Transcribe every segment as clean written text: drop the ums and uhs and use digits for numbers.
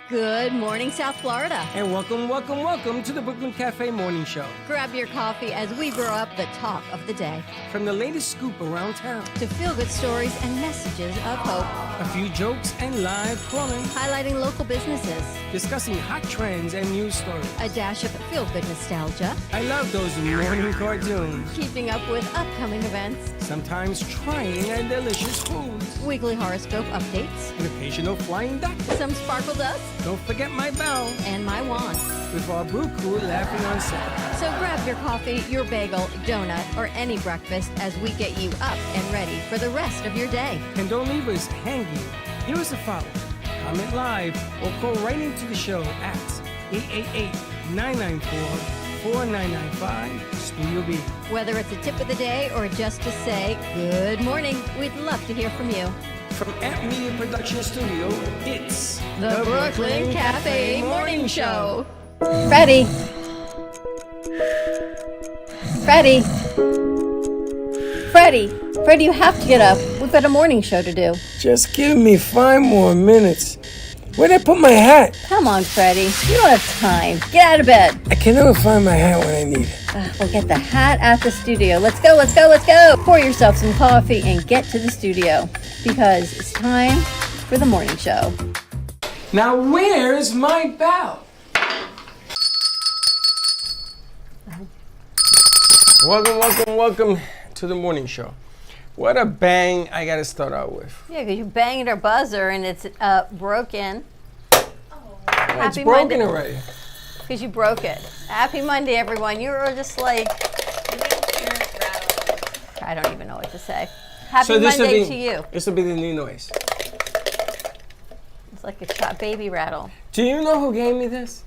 Good morning, South Florida. And welcome to the Brooklyn Cafe Morning Show. Grab your coffee as we brew up the talk of the day. From the latest scoop around town to feel-good stories and messages of hope. A few jokes and live calling. Highlighting local businesses. Discussing hot trends and news stories. A dash of feel-good nostalgia. I love those morning cartoons. Keeping up with upcoming events. Sometimes trying and delicious foods. Weekly horoscope updates. An occasional flying duck. Some sparkle dust. Don't forget my bell. And my wand. With our brew crew laughing on set. So grab your coffee, your bagel, donut, or any breakfast as we get you up and ready for the rest of your day. And don't leave us hanging. Give us a follow. Comment live or call right into the show at 888-994-4995 Studio B. Whether it's a tip of the day or just to say good morning, we'd love to hear from you. From Amp Media Production Studio, it's the Brooklyn Cafe Morning Show. Freddie, you have to get up. We've got a morning show to do. Just give me 5 more minutes. Where'd I put my hat? Come on, Freddie. You don't have time. Get out of bed. I can never find my hat when I need it. We'll get the hat at the studio. Let's go. Pour yourself some coffee and get to the studio because it's time for the morning show. Now, where's my bell? Welcome to the morning show. What a bang I got to start out with. Yeah, because you banged our buzzer and it's broken. It's broken already. Because you broke it. Happy Monday, everyone. You were just like, I don't even know what to say. Happy Monday to you. This will be the new noise. It's like a baby rattle. Do you know who gave me this?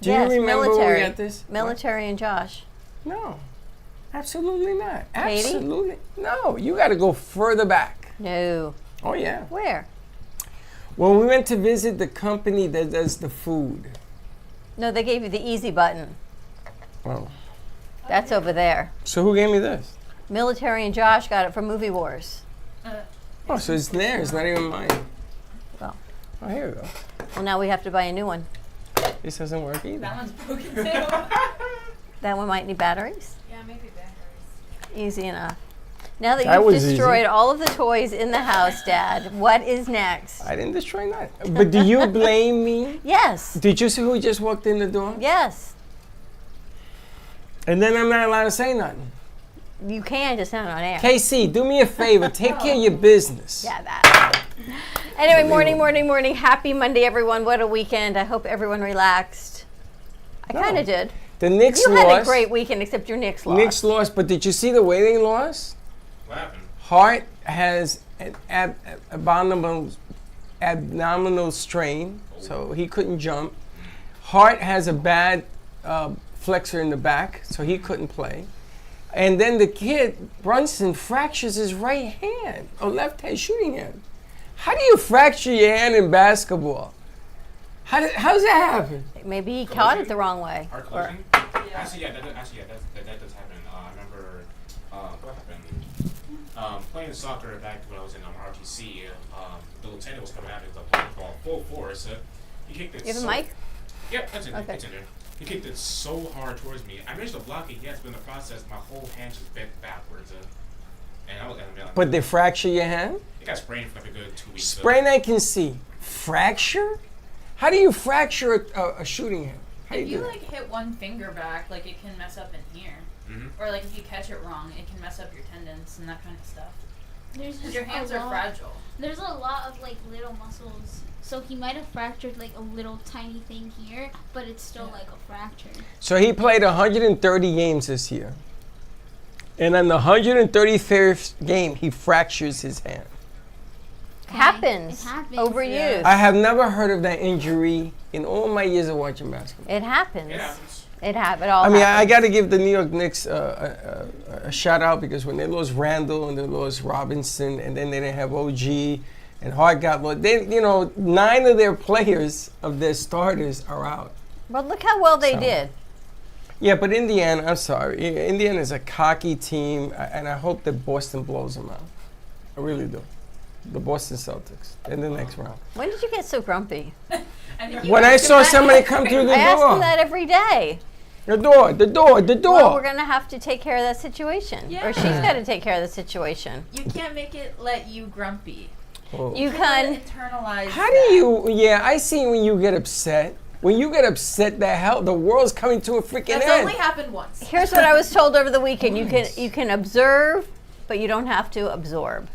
Do you remember where we got this? Military and Josh. No, absolutely not. Katie? Absolutely. No, you got to go further back. No. Oh, yeah. Where? Well, we went to visit the company that does the food. No, they gave you the easy button. Oh. That's over there. So who gave me this? Military and Josh got it from Movie Wars. Oh, so it's theirs, not even mine. Well. Oh, here we go. Well, now we have to buy a new one. This doesn't work either. That one's broken too. That one might need batteries? Yeah, maybe batteries. Easy enough. Now that you've destroyed all of the toys in the house, Dad, what is next? I didn't destroy that. But do you blame me? Yes. Did you see who just walked in the door? Yes. And then I'm not allowed to say nothing. You can, just not on air. KC, do me a favor. Take care of your business. Yeah, that. Anyway, morning. Happy Monday, everyone. What a weekend. I hope everyone relaxed. I kind of did. The Knicks lost. You had a great weekend, except your Knicks lost. Knicks lost, but did you see the way they lost? What happened? Hart has an abdominal strain, so he couldn't jump. Hart has a bad flexor in the back, so he couldn't play. And then the kid, Brunson, fractures his right hand, or left hand, shooting hand. How do you fracture your hand in basketball? How does that happen? Maybe he caught it the wrong way. Heart collision? Actually, that does happen. I remember what happened. Playing soccer back when I was in RTC, the lieutenant was coming at me with a ball full force. He kicked it. You have a mic? Yep, that's in there. Okay. It's in there. He kicked it so hard towards me. I managed to block it, yes, but in the process, my whole hand just bent backwards. And I was. But they fracture your hand? It got sprained for like a good 2 weeks. Sprain I can see. Fracture? How do you fracture a shooting hand? How If do you do like hit one finger back, like it can mess up in here. Mm-hmm. Or like if you catch it wrong, it can mess up your tendons and that kind of stuff. Because your hands are fragile. There's a lot of like little muscles, so he might have fractured like a little tiny thing here, but it's still like a fracture. So he played 130 games this year. And on the 135th game, he fractures his hand. Happens. It happens. Overused. I have never heard of that injury in all my years of watching basketball. It happens. It happens. It all I happens. got to give the New York Knicks a shout out because when they lost Randall and they lost Robinson and then they didn't have OG and Hart got lost, 9 of their players, of their starters, are out. Well, look how well they did. Yeah, but Indiana, I'm sorry. Indiana is a cocky team, and I hope that Boston blows them out. I really do. the Boston Celtics in the next round. When did you get so grumpy? When I saw somebody come through the I ask him door. that every day. The door. Well, we're gonna have to take care of that situation, Yeah. or she's got to take care of the situation. You can't make it let you grumpy. Oh. You can. Internalize. How do you? Yeah, I see when you get upset. When you get upset, the world's coming to a freaking That's end. only happened once. Here's what I was told over the weekend: you can observe, but you don't have to absorb.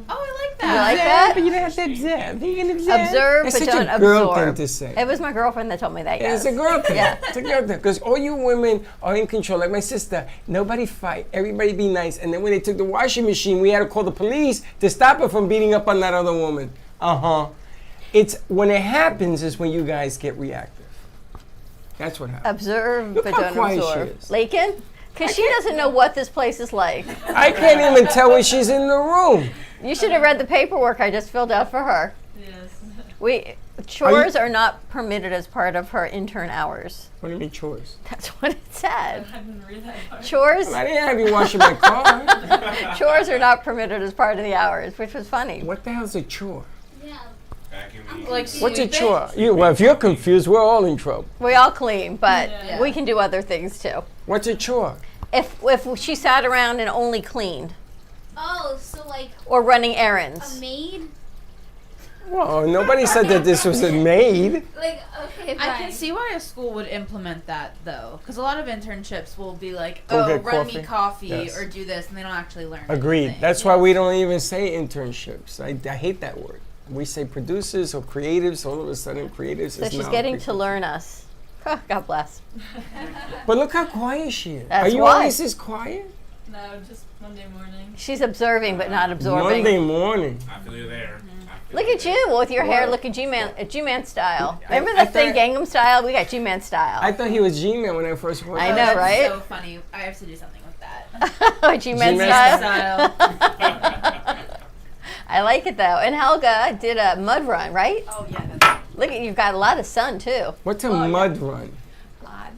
Oh, I like You that. like that? But you don't have to observe. You can observe. Observe, It's but such don't a girl absorb. thing to say. It was my girlfriend that told me that. It's Yes. a girl thing. Yeah. It's a girl thing. Because all you women are in control. Like my sister, nobody fight. Everybody be nice. And then when they took the washing machine, we had to call the police to stop her from beating up on that other woman. It's when it happens is when you guys get reactive. That's what happens. Observe, Look but how don't quiet she absorb. is. Lakin? Because she doesn't know what this place is like. I can't even tell when she's in the room. You should have read the paperwork I just filled out for her. Yes. Chores are not permitted as part of her intern hours. What do you mean chores? That's what it said. I didn't read that part. Chores, I didn't have you washing my car. chores are not permitted as part of the hours, which was funny. What the hell's a chore? Yeah. Vacuuming. Like What's a sweeping? chore? Well, if you're confused, we're all in trouble. We all clean, but Yeah. we can do other things too. What's a chore? If she sat around and only cleaned Oh, so like or running a errands, maid? Well, nobody said that this was a maid. Like, okay, fine. I can see why a school would implement that though, because a lot of internships will be like, Go "Oh, get run coffee." me coffee Yes. or do this," and they don't actually learn. Agreed. anything. That's why we don't even say internships. I hate that word. We say producers or creatives. All of a sudden, creatives so is she's now getting to people. learn us. God bless. But look how quiet she is. That's Are you why. always this quiet? No, just Monday morning. She's observing but not absorbing. Monday morning. I feel you there. Look at you with your hair looking G-Man style. Remember I the thing thought- Gangnam style? We got G-Man style. I thought he was G-Man when I first walked I in. know, That's right? So funny. I have to do something with that. G-Man G-Man style. Style. I like it though. And Helga did a mud run, right? Oh yeah. That's Look at you've got a lot of sun too. What's a yeah. mud run?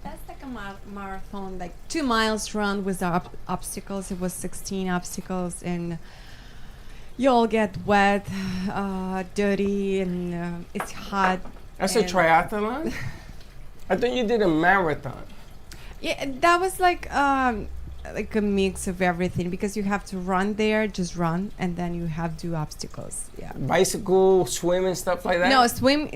That's like a marathon, like 2 miles run with the obstacles. It was 16 obstacles, and you all get wet, dirty, and it's hot. That's a and- triathlon? I thought you did a marathon. Yeah, that was like a mix of everything because you have to run there, just run, and then you have to do obstacles. Yeah. Bicycle, swim, and stuff like that? No, swim.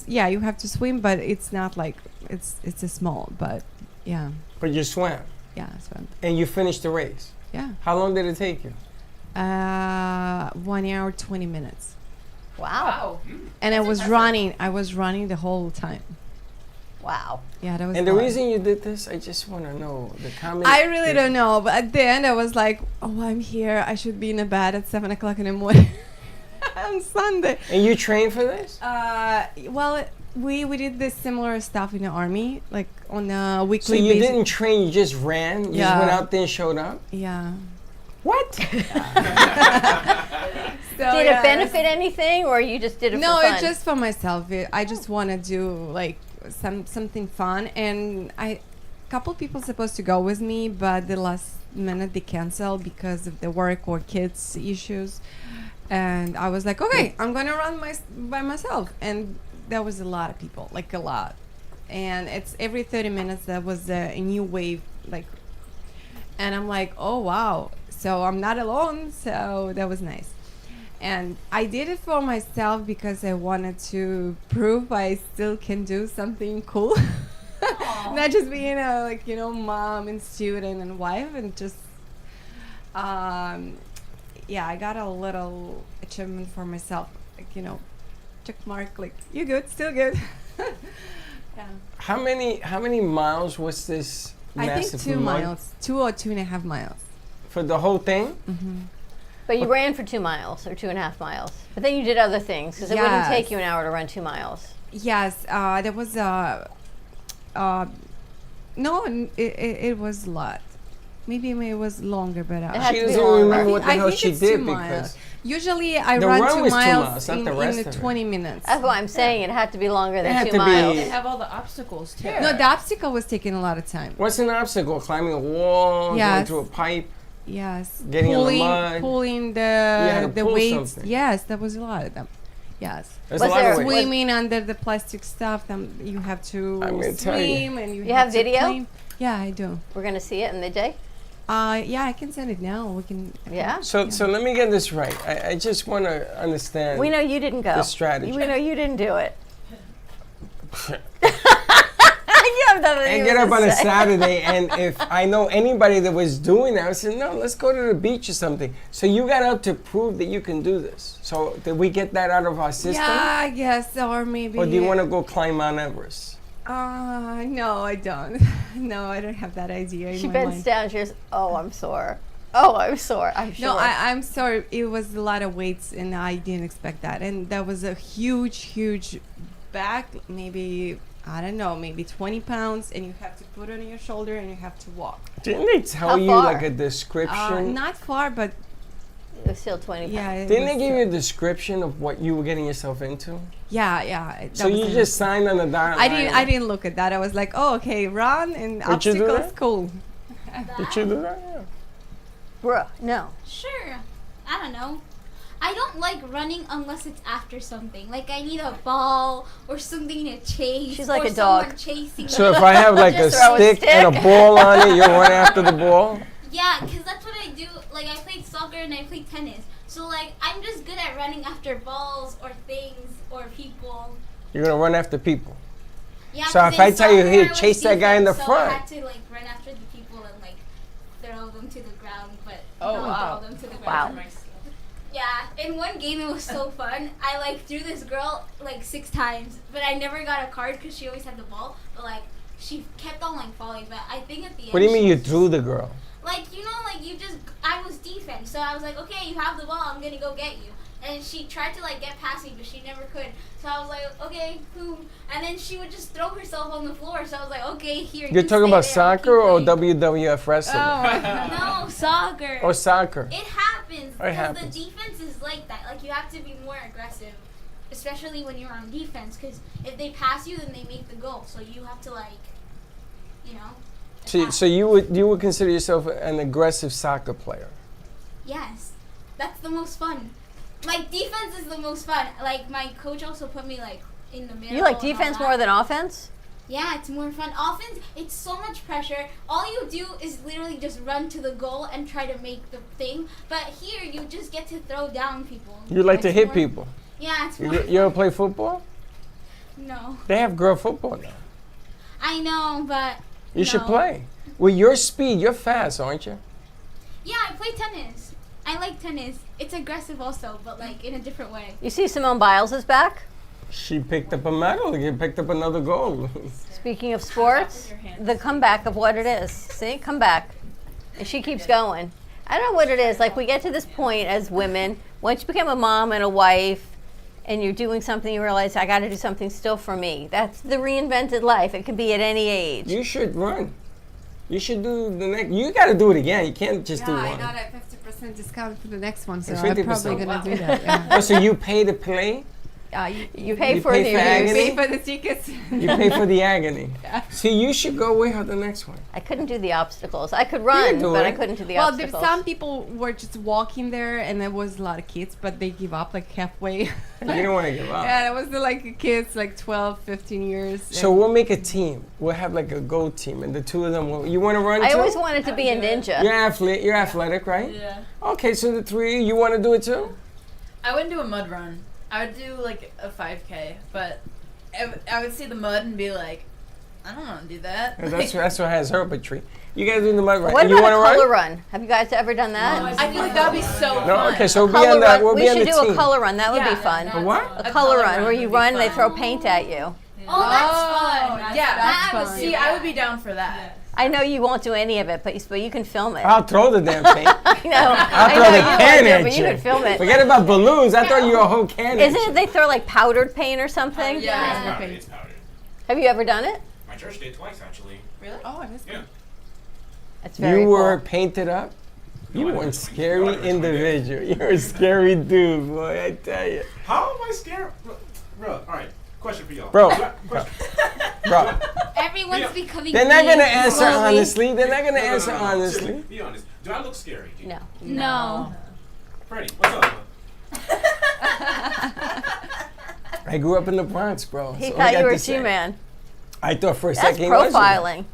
Yeah, you have to swim, but it's not like it's a small, but yeah, But you swam. yeah, swim. And you finished the race. Yeah. How long did it take you? 1 hour 20 minutes. Wow. And I was running the whole time. Wow. Yeah, that was And the hard. reason you did this, I just want to know the comment. I really don't know, but at the end I was like, oh, I'm here. I should be in a bed at 7 o'clock in the morning on Sunday. And you trained for this? Well, we did this similar stuff in the army, like on a So weekly you basis. didn't train, you just ran? You just Yeah. went out there and showed up? Yeah. What? Did it benefit anything, or you just did it No, for fun? it's just for myself. I just want to do like something fun, and a couple people supposed to go with me, but the last minute they canceled because of the work or kids issues, and I was like, okay, I'm gonna run by myself, and there was a lot of people, like a lot, and it's every 30 minutes there was a new wave, like, and I'm like, oh wow, so I'm not alone, so that was nice. And I did it for myself because I wanted to prove I still can do something cool. Not just being a mom and student and wife, and just yeah, I got a little achievement for myself, like, check mark, like, you good, still good. Yeah. How many miles was this I massive think 2 mud? miles, 2 or 2.5 miles. For the whole thing? Mm-hmm. But you ran for 2 miles or 2.5 miles. But then you did other things because it wouldn't Yes. take you an hour to run 2 miles. Yes, there was it was a lot. Maybe it was longer, but It had She to be doesn't longer. remember what the hell think she it's did 2 miles. because Usually I The run run 2 was 2 miles miles, not in, the rest in of it. 20 minutes. That's what I'm saying. It had to be longer It than had 2 to be- miles. They have all the obstacles too. No, the obstacle was taking a lot of time. what's an obstacle? Climbing a wall, going Yes. through a pipe? Yes. Getting in the mud. Pulling had to the pull weights. something. Yes, there was a lot of them. Yes. There's Was a lot there- of ways. Swimming under the plastic stuff. You have to I'm gonna tell you. swim and you You have to video? climb. Yeah, I do. We're gonna see it in the day. Yeah, I can send it now. We can. Yeah. So let me get this right. I just want to understand. We know you didn't go. The strategy. We know you didn't do it. You have nothing And even get up to on a say. Saturday, and if I know anybody that was doing that, I said, no, let's go to the beach or something. So you got up to prove that you can do this. So did we get that out of our system? Yeah, I guess, or maybe. Or do you want to go climb Mount Everest? No, I don't. No, I don't have that idea in She my bends mind. down. She goes, "Oh, I'm sore. Oh, I'm sore. I'm sure." No, I'm sorry. It was a lot of weights, and I didn't expect that. And that was a huge bag, maybe, I don't know, maybe 20 pounds, and you have to put it on your shoulder and you have to walk. Didn't they tell How you far? like a description? Not far, but It was still 20 pounds. yeah. it Didn't they was, give you a description of what you were getting yourself into? Yeah. That So was you it. just signed on the dotted line. I didn't look at that. I was like, oh, okay, run and Would you do obstacles, that? cool. Did you do that? Yeah. Bruh, no. Sure. I don't know. I don't like running unless it's after something. Like I need a ball or something to chase. She's like or a dog. someone chasing So me. if I have like a Just throw a stick and a ball on it, you'll run after the ball? Yeah, because that's what I do. Like, I played soccer and I played tennis. So, like, I'm just good at running after balls or things or people. You're going to run after people. Yeah, So 'cause if in I tell you, soccer, here, I was chase that guy in the defense, front. So I had to, like, run after the people and, like, throw them to the ground, but Oh, not wow. throw them to the Wow. ground. Yeah, in one game it was so fun. I, like, threw this girl, like, 6 times, but I never got a card because she always had the ball. But, like, she kept on, like, falling. But I think at the end... What do you mean she you was threw the girl? like, you know, like, I was defense, so I was like, okay, you have the ball, I'm gonna go get you. And she tried to, like, get past me, but she never could. So I was like, okay, boom. And then she would just throw herself on the floor, so I was like, okay, here, You're you talking stay about there, I'll keep soccer or playing. WWF wrestling? No, soccer. Or soccer? It happens. It Because happens. the defense is like that. Like, you have to be more aggressive, especially when you're on defense, because if they pass you, then they make the goal. So you have to, like, you know. So you would consider yourself an aggressive soccer player? Yes, that's the most fun. Like, defense is the most fun. Like, my coach also put me, like, in the middle. You like and all defense that. more than offense? Yeah, it's more fun. Offense, it's so much pressure. All you do is literally just run to the goal and try to make the thing. But here, you just get to throw down people. You like to It's hit more- people? Yeah, it's more You ever fun. play football? No. They have girl football now. I know, but You should no. play. With your speed, you're fast, aren't you? Yeah, I play tennis. I like tennis. It's aggressive also, but, like, in a different way. You see Simone Biles is back? She picked up a medal. You picked up another gold. Speaking of sports, the comeback of what it is. See, comeback. And she keeps going. I don't know what it is. Like, we get to this point as women, once you become a mom and a wife, and you're doing something, you realize, I got to do something still for me. That's the reinvented life. It can be at any age. You should run. You should do the next. You got to do it again. You can't just do I one. got a 50% discount for the next one, so It's I'm 50%. probably gonna Wow. do that. Yeah. Oh, so you pay to play? You pay You for pay the for agony? Pay for the tickets. You pay for the agony. See, you should go with her the next one. I couldn't do the obstacles. I could run, do but I it. couldn't do the Well, obstacles. some people were just walking there, and there was a lot of kids, but they give up like halfway. You don't want to give up. Yeah, it was like kids, like 12, 15 years. So we'll make a team. We'll have like a go team, and the two of them will. You want to run I too? always wanted to be a ninja. You're athletic, right? Yeah. Okay, so the three, you want to do it too? I wouldn't do a mud run. I would do like a 5K, but I would see the mud and be like, I don't want to do that. And that's what has herpetry. You gotta do the mud run. What you about a wanna color run? Have you guys ever done that? I feel like that would be so No, fun. okay, so we'll be Color on that. run. We'll We be on should the do team. a color run. That would Yeah, be fun. A what? A color run where would you be run, they fun. throw paint at you. Oh, that's fun. Yeah, That's that fun. See, I would be down for that. I know you won't do any of it, but you can film it. I'll throw the damn thing. I know. I'll I throw know the you can would do it, at but you you. could film it. Forget about balloons. I thought you were a whole can. at Isn't you. it they throw like powdered paint or something? Yeah. It's powdered. It's powdered. Have you ever done it? My church did twice, actually. Really? Oh, it is Yeah. It's very You were cool. painted up? You No, I one wasn't. scary No, I wasn't. individual. You're a scary dude, boy, I tell you. How am I scared? Bro, all right. Question for y'all. Bro. Question. Bro, Everyone's becoming. They're not gonna mean answer slowly. honestly. They're not gonna No, answer no. honestly. Be honest. Do I look scary? No. No. Freddie, what's up? I grew up in the Bronx, bro. He That's all I thought got you were to a say. G-man. I thought for a That's second he was. profiling.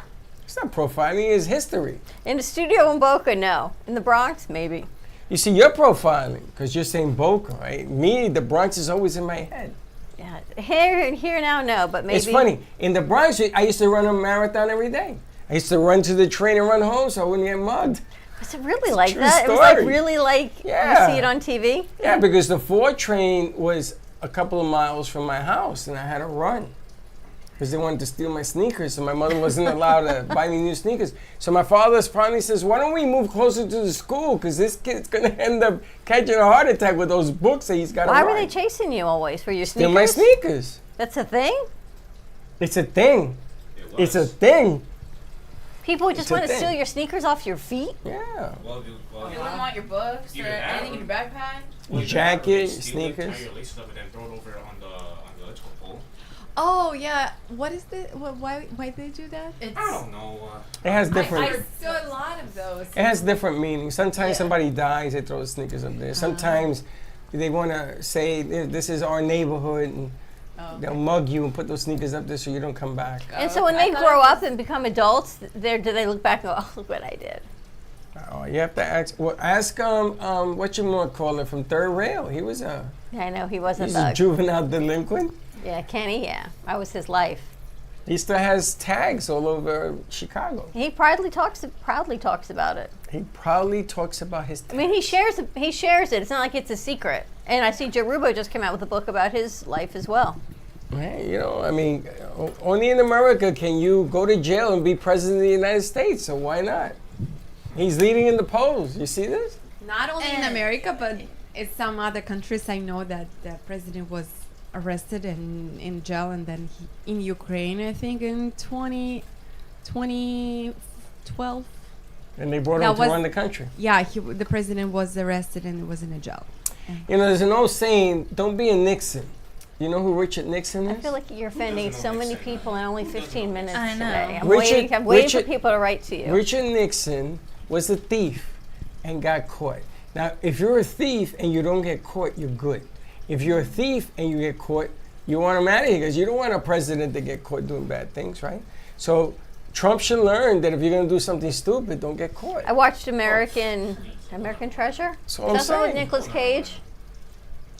It's not profiling. It's history. In the studio in Boca, no. In the Bronx, maybe. You see, you're profiling because you're saying Boca, right? Me, the Bronx is always in my head. Yeah. Here now, no. But maybe. It's funny. In the Bronx, I used to run a marathon every day. I used to run to the train and run home so I wouldn't get mugged. Was it really like true that? It was like story. really like Yeah. you see it on TV. Yeah, because the 4 train was a couple of miles from my house, and I had to run because they wanted to steal my sneakers, so my mother wasn't allowed to buy me new sneakers. So my father finally says, "Why don't we move closer to the school? Because this kid's gonna end up catching a heart attack with those books that he's got to Why write." were they chasing you always for your sneakers? Steal my sneakers. That's a thing. It's a thing. It It's a was. thing. People just It's a want to thing. steal your sneakers off your feet. Yeah. Well, You wouldn't want your books or Either that anything in your backpack? Your jacket, sneakers. Tie your laces up and then throw it over on the electrical pole. Oh yeah. What is the? Why they do that? It's I don't know. It has different. I saw a lot of those. It has different meanings. Sometimes Yeah. somebody dies, they throw the sneakers up there. Sometimes they want to say this is our neighborhood, and Oh. they'll mug you and put those sneakers up there so you don't come back. And so when okay. they I thought grow it up and become adults, do they look back and go, "Oh, look what I did"? Oh, you have to ask. Well, ask what you want to call it from Third Rail. He was a Yeah, I know he was a he's a thug. juvenile delinquent. Yeah, Kenny. Yeah, that was his life. He still has tags all over Chicago. He proudly talks about it. He proudly talks about his I mean, he shares it. It's not like it's a secret. And I see Joe Rubo just came out with a book about his life as well. Man, you know, I mean, only in America can you go to jail and be president of the United States, so why not? He's leading in the polls. You see this? Not only in And- America, but in some other countries. I know that the president was arrested and in jail, and then in Ukraine, I think in 2012. And they brought That him to was- run the country. Yeah, the president was arrested and was in a jail. You know, there's an old saying, don't be a Nixon. You know who Richard Nixon is? I feel like you're offending doesn't so know many Nixon? people in only 15 minutes I know. today. I'm Richard- waiting Richard- for people to write to you. Richard Nixon was a thief and got caught. Now, if you're a thief and you don't get caught, you're good. If you're a thief and you get caught, you want him out of here because you don't want a president to get caught doing bad things, right? So Trump should learn that if you're going to do something stupid, don't get caught. I watched American Treasure. That's what I'm That's the one with saying. Nicolas Cage.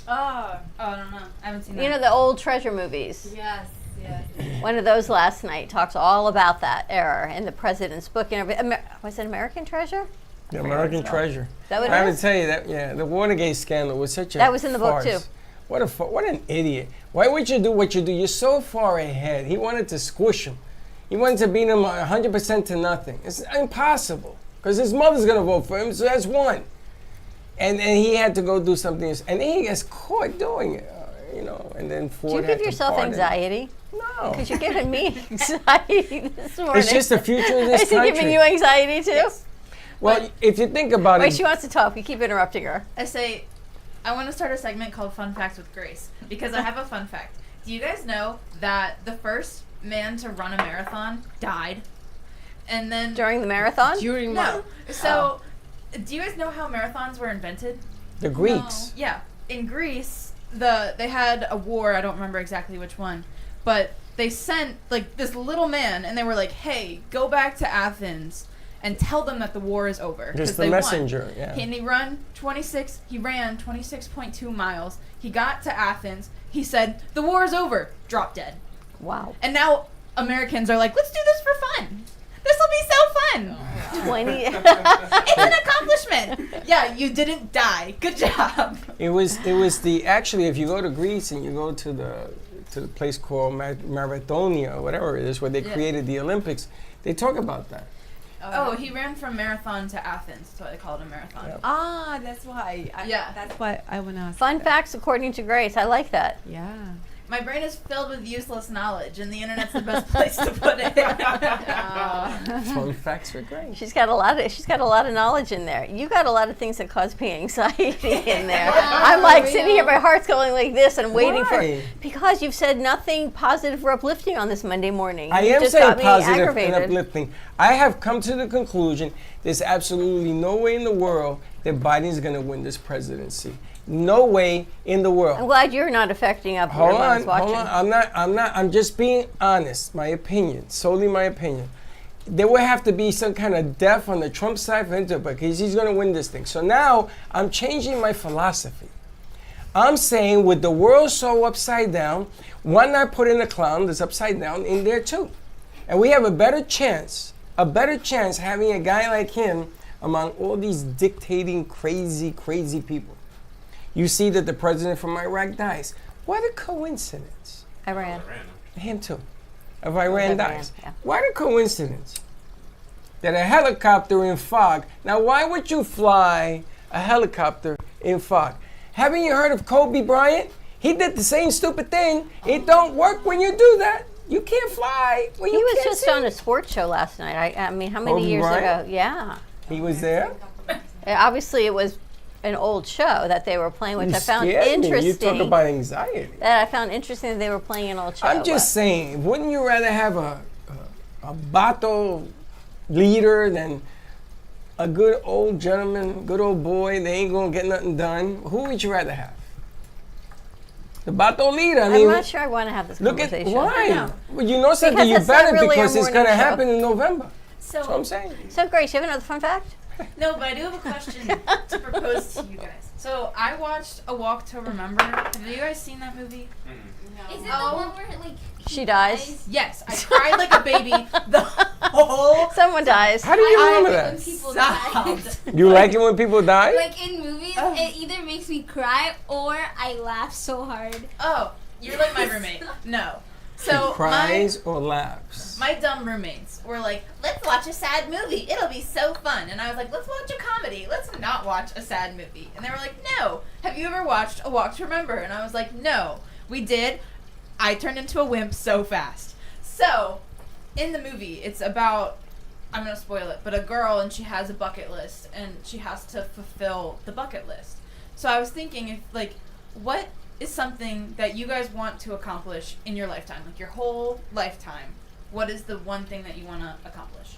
Oh, I don't know. I haven't seen that. You know the old treasure movies. Yes, yes. One of those last night talks all about that era in the president's book and everything. Was it American Treasure? The American Treasure. Is that what I it have is? to tell you that, yeah, the Watergate scandal was such a That was in the book, farce. too. What an idiot. Why would you do what you do? You're so far ahead. He wanted to squish him. He wanted to beat him 100% to nothing. It's impossible because his mother's going to vote for him, so that's one. And he had to go do something else. And he gets caught doing it, you know, and then Do Ford you had give to yourself pardon him. anxiety? No. Because you're giving me anxiety this morning. It's just the future of this Is he country. giving you anxiety too? Well, if you think about Wait, it, she wants to talk. We keep interrupting her. I say, I want to start a segment called Fun Facts with Grace because I have a fun fact. Do you guys know that the first man to run a marathon died? And then During the marathon? During no. So, do you guys know how marathons were invented? the Greeks. Yeah, in Greece, they had a war. I don't remember exactly which one, but they sent like this little man, and they were like, "Hey, go back to Athens and tell them that the war is over." 'cause Just the they won." messenger, yeah. And he ran 26.2 miles. He got to Athens. He said, "The war is over." Dropped dead. Wow. And now Americans are like, "Let's do this for fun. This will be so fun." 20. It's an accomplishment. Yeah, you didn't die. Good job. It was the actually if you go to Greece and you go to the place called Marathonia or whatever it is where they Yeah. created the Olympics, they talk about that. Oh, he ran from Marathon to Athens. That's why they call it a marathon. Yep. That's why. Yeah. That's why I want to ask. Fun that. facts according to Grace. I like that. Yeah. My brain is filled with useless knowledge, and the internet's the best place to put it. Fun facts are great. She's got a lot of knowledge in there. You got a lot of things that cause me anxiety in there. I'm like sitting here, my heart's going like this, and waiting Why? because you've said nothing positive or uplifting on this Monday morning. I You am just saying got me positive and aggravated. uplifting. I have come to the conclusion there's absolutely no way in the world that Biden's going to win this presidency. No way in the world. I'm glad you're not affecting up Hold what I was on, watching. hold on. I'm just being honest. My opinion, solely my opinion. There will have to be some kind of death on the Trump side for him to, because he's going to win this thing. So now I'm changing my philosophy. I'm saying with the world so upside down, why not put in a clown that's upside down in there too? And we have a better chance having a guy like him among all these dictating, crazy people. You see that the president from Iraq dies. What a coincidence. Iran. Him too. Of Iran Iran, dies. yeah. What a coincidence that a helicopter in fog. Now, why would you fly a helicopter in fog? Haven't you heard of Kobe Bryant? He did the same stupid thing. It don't work when you do that. You can't fly when He you was can't just see. on a sports show last night. I mean, how many Kobe years Bryant? ago? Yeah. He was there. Obviously, it was an old show that they were playing, which You I found scared me. interesting. You talk about anxiety. That I found interesting that they were playing an old show. I'm just saying, wouldn't you rather have a Bato leader than a good old gentleman, good old boy? They ain't gonna get nothing done. Who would you rather have? The Bato leader. I mean, I'm not sure I want to have this look at conversation. why. Well, you know something. Because You it's not better really because our it's gonna morning show. happen in November. That's what I'm So, saying. So, Grace, you have another fun fact? No, but I do have a question to propose to you guys. So I watched A Walk to Remember. Have you guys seen that movie? is it the Oh. one where like She he dies? Yes, I cried like a baby the whole. Someone dies. How do you remember when that? people Sobbed. die. You like it when people die? Like in movies, it either makes me cry or I laugh so hard. Oh, you're like my roommate. No. So He cries or laughs. my dumb roommates were like, let's watch a sad movie. It'll be so fun. And I was like, let's watch a comedy. Let's not watch a sad movie. And they were like, no. Have you ever watched A Walk to Remember? And I was like, no. We did. I turned into a wimp so fast. So, in the movie, it's about, I'm going to spoil it, but a girl and she has a bucket list and she has to fulfill the bucket list. So I was thinking, if like, what is something that you guys want to accomplish in your lifetime, like your whole lifetime? What is the one thing that you want to accomplish?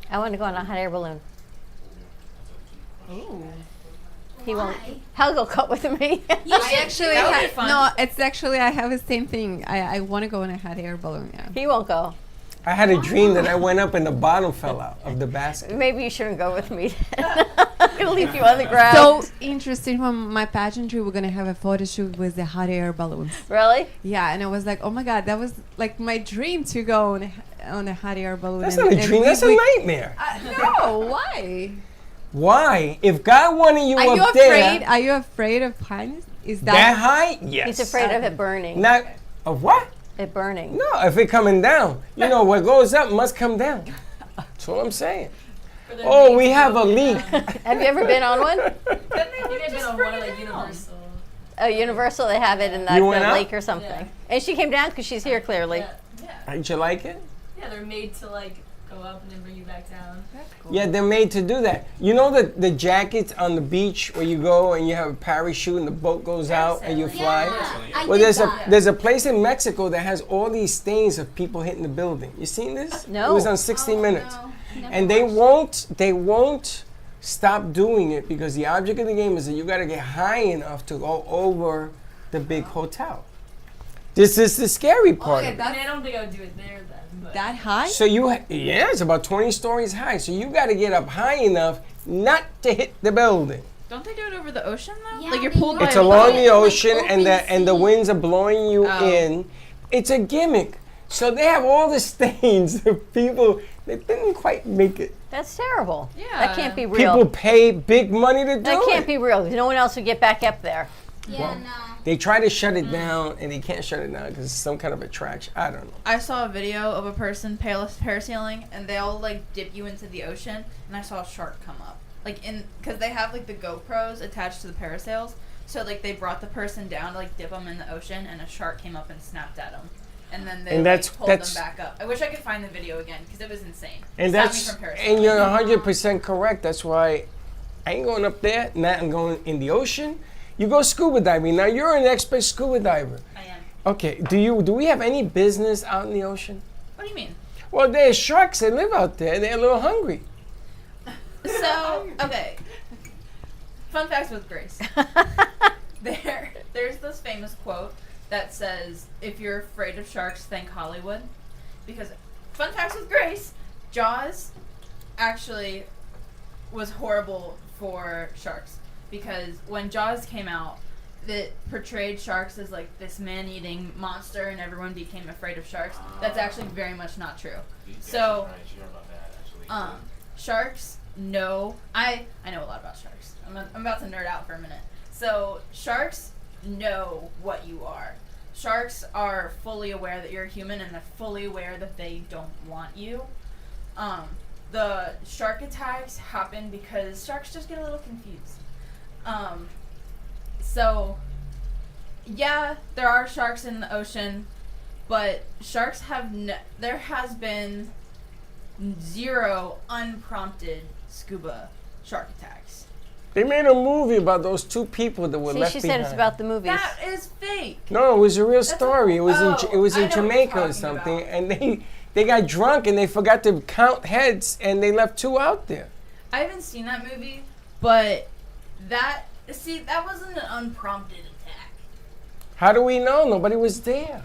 I want to go on a hot air balloon. Ooh. He won't. Why? He'll go cut with me. You I should actually That would be have, fun. no, it's actually I have the same thing. I want to go on a hot air balloon. Yeah. He won't go. I had a dream that I went up and the bottom fell out of the basket. Maybe you shouldn't go with me. It'll leave you on the ground. So interesting. From my pageantry, we're gonna have a photo shoot with the hot air balloons. Really? Yeah, and I was like, oh my god, that was like my dream to go on a hot air balloon. That's and- not a and dream, that's a nightmare. No, why? Why? If God wanted you Are you up afraid? there, Are you afraid of heights? Is that that high, yes. He's afraid of it burning. Not of what? It burning. No, if it coming down. You know, what goes up must come down. That's what I'm saying. Oh, we have a leak. Have you ever been on one? You guys been on one like Universal. Oh, Universal, they have it in You went the up? lake or something. Yeah. And she came down because she's here clearly. Yeah. Did you like it? Yeah, they're made to like go up and then bring you back down. Yeah, they're made to do that. You know the jackets on the beach where you go and you have a parachute and the boat goes out and you fly? Yeah, I Well, did there's that. there's a place in Mexico that has all these stains of people hitting the building. You seen this? No. It was on 60 Minutes. No, never And they watched. won't stop doing it because the object of the game is that you got to get high enough to go over the big hotel. This is the scary part. Okay, of it. I mean, I don't think I would do it there then. But that high? So yeah, it's about 20 stories high. So you got to get up high enough not to hit the building. Don't they do it over the ocean though? Yeah, like you're they pulled do. by It's a along boat? the ocean Like and open the sea. winds are blowing you Oh. in. It's a gimmick. So they have all the stains of people that didn't quite make it. That's terrible. Yeah. That can't be real. People pay big money to do That can't it. be real because no one else would get back up there. Yeah, no. They try to shut it down and they can't shut it down because it's some kind of attraction. I don't know. I saw a video of a person parasailing, and they'll like dip you into the ocean, and I saw a shark come up, like because they have like the GoPros attached to the parasails, So like they brought the person down to like dip them in the ocean, and a shark came up and snapped at them. And then they pulled them back up. I wish I could find the video again because it was insane. And and you're 100% correct. That's why I ain't going up there. Now I'm going in the ocean. You go scuba diving. Now you're an expert scuba diver. I am. Okay. Do we have any business out in the ocean? What do you mean? Well, there's sharks that live out there. They're a little hungry. So okay. Fun facts with Grace. There's this famous quote that says, "If you're afraid of sharks, thank Hollywood." Because fun facts with Grace, Jaws actually was horrible for sharks. Because when Jaws came out, it portrayed sharks as like this man-eating monster, and everyone became afraid of sharks. That's actually very much not true. So, sharks know. I know a lot about sharks. I'm about to nerd out for a minute. So, sharks know what you are. Sharks are fully aware that you're a human, and they're fully aware that they don't want you. The shark attacks happen because sharks just get a little confused. So, yeah, there are sharks in the ocean, but sharks have there has been 0 unprompted scuba shark attacks. They made a movie about those 2 people that were left she behind. said it's about the movies. That is fake. No, it was a real story. It was in I know Jamaica what or you're something, talking and they got drunk and they forgot to count heads, and they left 2 out there. I haven't seen that movie, but that wasn't an unprompted attack. How do we know? Nobody was there.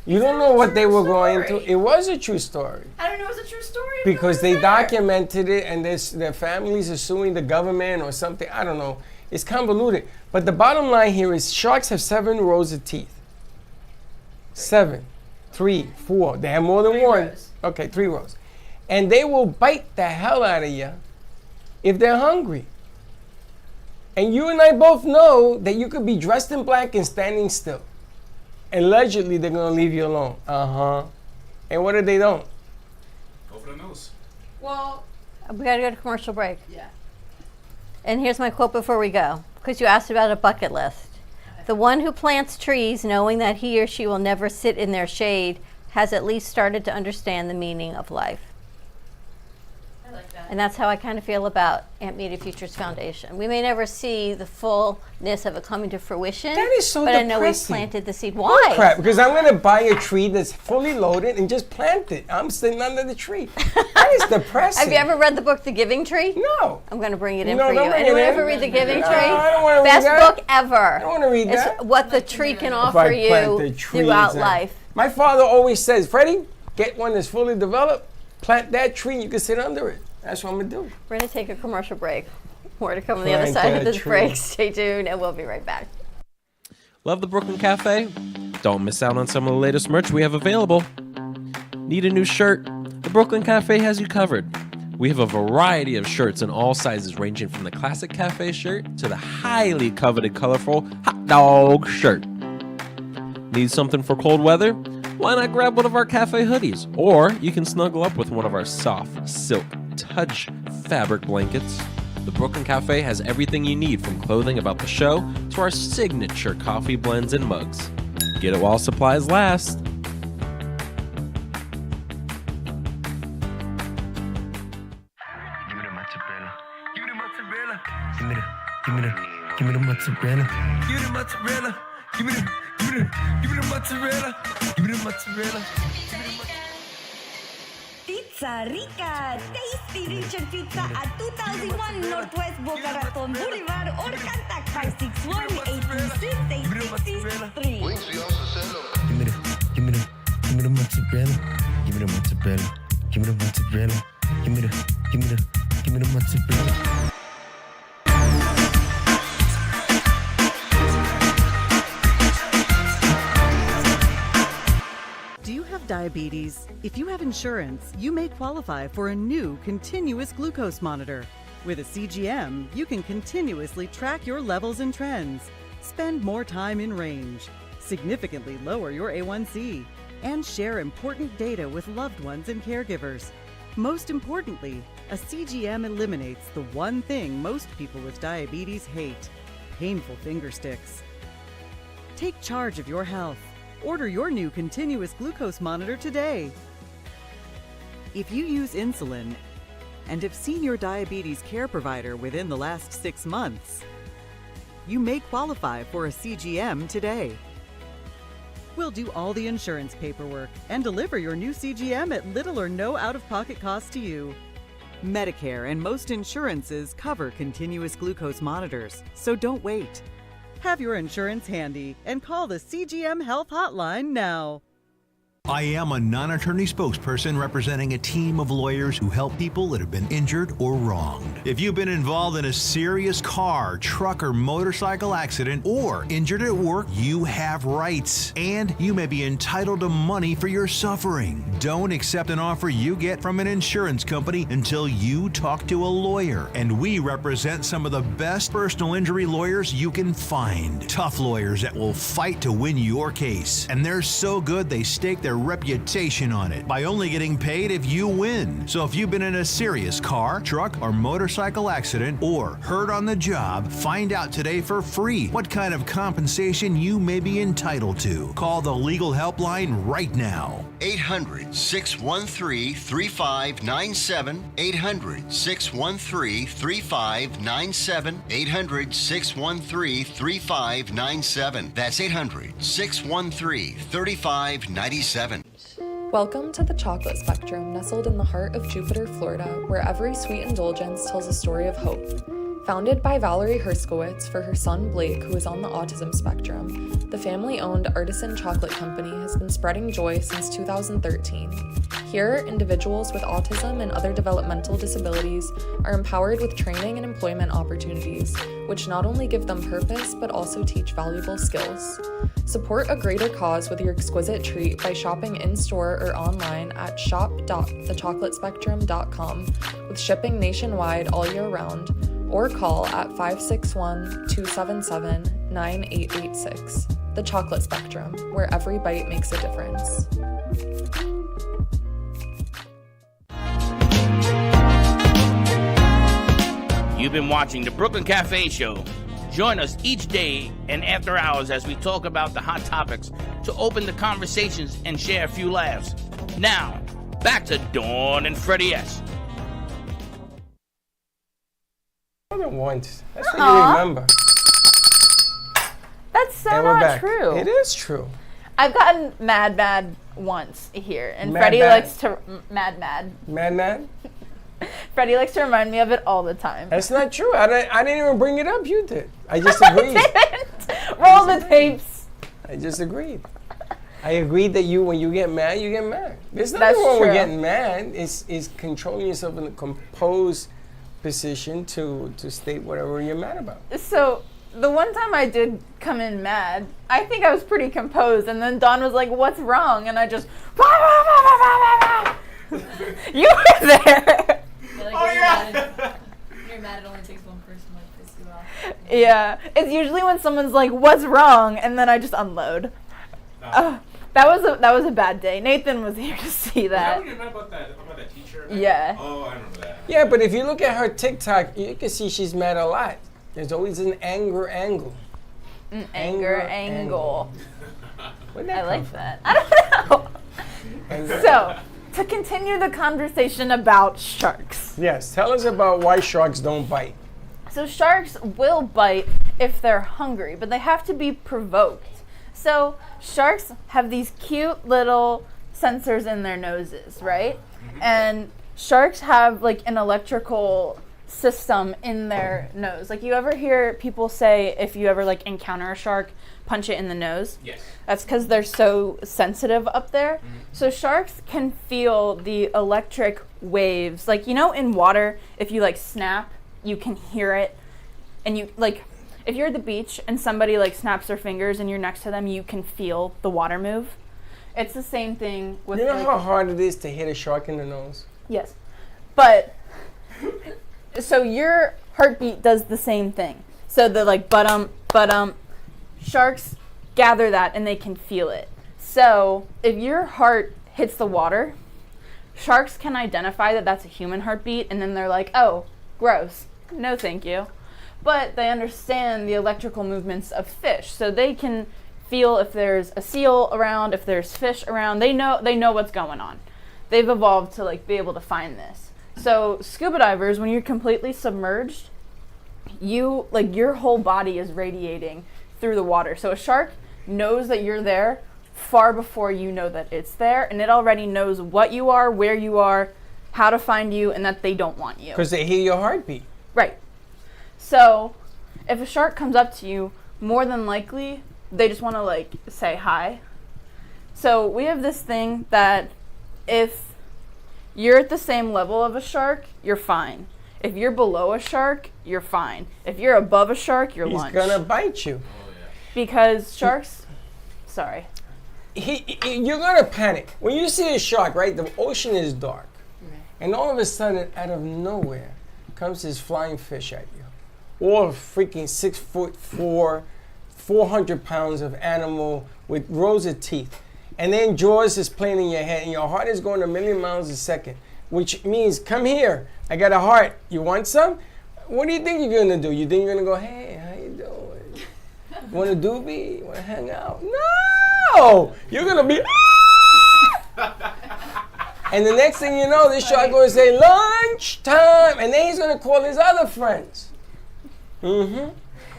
You don't know what they were going through. It was a true story. I don't know it was a true story. Because they documented it, and their families are suing the government or something. I don't know. It's convoluted. But the bottom line here is sharks have 7 rows of teeth. 7. 3, 4. They have more than 3 one. rows. Okay, 3 rows. And they will bite the hell out of you if they're hungry. And you and I both know that you could be dressed in black and standing still. Allegedly, they're going to leave you alone. And what if they don't? Go for the nose. Well, We got to go to commercial break. yeah. And here's my quote before we go, because you asked about a bucket list. The one who plants trees knowing that he or she will never sit in their shade has at least started to understand the meaning of life. I like that. And that's how I kind of feel about Aunt Media Futures Foundation. We may never see the fullness of it coming to fruition. That is so But I know we've depressing. planted the seed. Why? Crap, because I'm going to buy a tree that's fully loaded and just plant it. I'm sitting under the tree. That is depressing. Have you ever read the book The Giving Tree? No. I'm going to bring it in No, for you. don't bring it Anyone in. ever read The Giving No, Tree? I don't wanna read Best that. book ever. I don't want to read that. It's what the tree can If offer I plant you the trees throughout and- life. My father always says, Freddie, get one that's fully developed, plant that tree, you can sit under it. That's what I'm going to do. We're going to take a commercial break. More to come on the other Plant side of that this tree. break. Stay tuned, and we'll be right back. Love the Brooklyn Cafe? Don't miss out on some of the latest merch we have available. Need a new shirt? The Brooklyn Cafe has you covered. We have a variety of shirts in all sizes, ranging from the classic cafe shirt to the highly coveted colorful hot dog shirt. Need something for cold weather? Why not grab one of our cafe hoodies? Or you can snuggle up with one of our soft silk touch fabric blankets. The Brooklyn Cafe has everything you need, from clothing about the show to our signature coffee blends and mugs. Get it while supplies last. Give me the mozzarella. Give me the mozzarella. Give me the mozzarella. Give me the mozzarella. Give me the mozzarella. Give me the mozzarella. Pizza Rica, tasty Richard Pizza at 2001 Northwest Boca Raton Boulevard or contact 561-826-8663. Give me the mozzarella. Give me the mozzarella. Give me the mozzarella. Give me the mozzarella. Do you have diabetes? If you have insurance, you may qualify for a new continuous glucose monitor. With a CGM, you can continuously track your levels and trends, spend more time in range, significantly lower your A1C, and share important data with loved ones and caregivers. Most importantly, a CGM eliminates the one thing most people with diabetes hate: painful finger sticks. Take charge of your health. Order your new continuous glucose monitor today. If you use insulin and have seen your diabetes care provider within the last 6 months, you may qualify for a CGM today. We'll do all the insurance paperwork and deliver your new CGM at little or no out-of-pocket cost to you. Medicare and most insurances cover continuous glucose monitors, so don't wait. Have your insurance handy and call the CGM Health Hotline now. I am a non-attorney spokesperson representing a team of lawyers who help people that have been injured or wronged. If you've been involved in a serious car, truck, or motorcycle accident or injured at work, you have rights, and you may be entitled to money for your suffering. Don't accept an offer you get from an insurance company until you talk to a lawyer, and we represent some of the best personal injury lawyers you can find. Tough lawyers that will fight to win your case, and they're so good they stake their reputation on it by only getting paid if you win. So if you've been in a serious car, truck, or motorcycle accident or hurt on the job, find out today for free what kind of compensation you may be entitled to. Call the legal helpline right now. 800-613-3597. 800-613-3597. 800-613-3597. That's 800-613-3597. Welcome to the Chocolate Spectrum, nestled in the heart of Jupiter, Florida, where every sweet indulgence tells a story of hope. Founded by Valerie Herskowitz for her son Blake, who is on the autism spectrum, the family-owned Artisan Chocolate Company has been spreading joy since 2013. Here, individuals with autism and other developmental disabilities are empowered with training and employment opportunities, which not only give them purpose, but also teach valuable skills. Support a greater cause with your exquisite treat by shopping in-store or online at shop.thechocolatespectrum.com, with shipping nationwide all year round, or call at 561-277-9886. The Chocolate Spectrum, where every bite makes a difference. You've been watching the Brooklyn Cafe Show. Join us each day and after hours as we talk about the hot topics to open the conversations and share a few laughs. Now, back to Dawn and Freddie S. Once. That's what you remember. That's so And we're not back. true. It is true. I've gotten mad once here, and Mad Freddie bad? likes to mad. Mad? Freddie likes to remind me of it all the time. That's not true. I didn't even bring it up. You did. I just agreed. Roll the tapes. I just agreed. I agreed that when you get mad, you get mad. There's nothing That's wrong with true. getting mad. It's controlling yourself in a composed position to state whatever you're mad about. So the one time I did come in mad, I think I was pretty composed, and then Dawn was like, "What's wrong?" And I just, you were there. You're mad, it only takes one person to piss you off. Yeah, it's usually when someone's like, "What's wrong?" and then I just unload. That was a bad day. Nathan was here to see that. Was that when you mad about that teacher? Yeah. Oh, I remember that. Yeah, but if you look at her TikTok, you can see she's mad a lot. There's always an anger angle. An anger angle. Where'd that I come like from? that. I don't know. So, to continue the conversation about sharks. Yes, tell us about why sharks don't bite. So sharks will bite if they're hungry, but they have to be provoked. So sharks have these cute little sensors in their noses, right? And sharks have like an electrical system in their nose. Like, you ever hear people say, if you ever like encounter a shark, punch it in the nose? Yes. That's because they're so sensitive up there. So sharks can feel the electric waves. Like, you know, in water, if you like snap, you can hear it. And you like, if you're at the beach and somebody like snaps their fingers and you're next to them, you can feel the water move. It's the same thing with You know like, how hard it is to hit a shark in the nose? Yes. But so your heartbeat does the same thing. So the like sharks gather that and they can feel it. So if your heart hits the water, sharks can identify that that's a human heartbeat, and then they're like, "Oh, gross. No, thank you." but they understand the electrical movements of fish, so they can feel if there's a seal around, if there's fish around. They know what's going on. They've evolved to like be able to find this. So scuba divers, when you're completely submerged, you like your whole body is radiating through the water. So a shark knows that you're there far before you know that it's there, and it already knows what you are, where you are, how to find you, and that they don't want you. Because they hear your heartbeat. Right. So if a shark comes up to you, more than likely they just want to like say hi. So we have this thing that if you're at the same level of a shark, you're fine. If you're below a shark, you're fine. If you're above a shark, you're lunch. He's gonna bite you. Because sharks, sorry. You're gonna panic. When you see a shark, right, the ocean is dark. And all of a sudden, out of nowhere, comes this flying fish at you. Or a freaking 6'4", 400 pounds of animal with rows of teeth. And then jaws is playing in your head, and your heart is going a million miles a second, which means, come here, I got a heart. You want some? What do you think you're gonna do? You think you're gonna go, hey, how you doing? Want a doobie? Want to hang out? No! You're gonna be, and the next thing you know, this shark going to say, lunch time! And then he's going to call his other friends.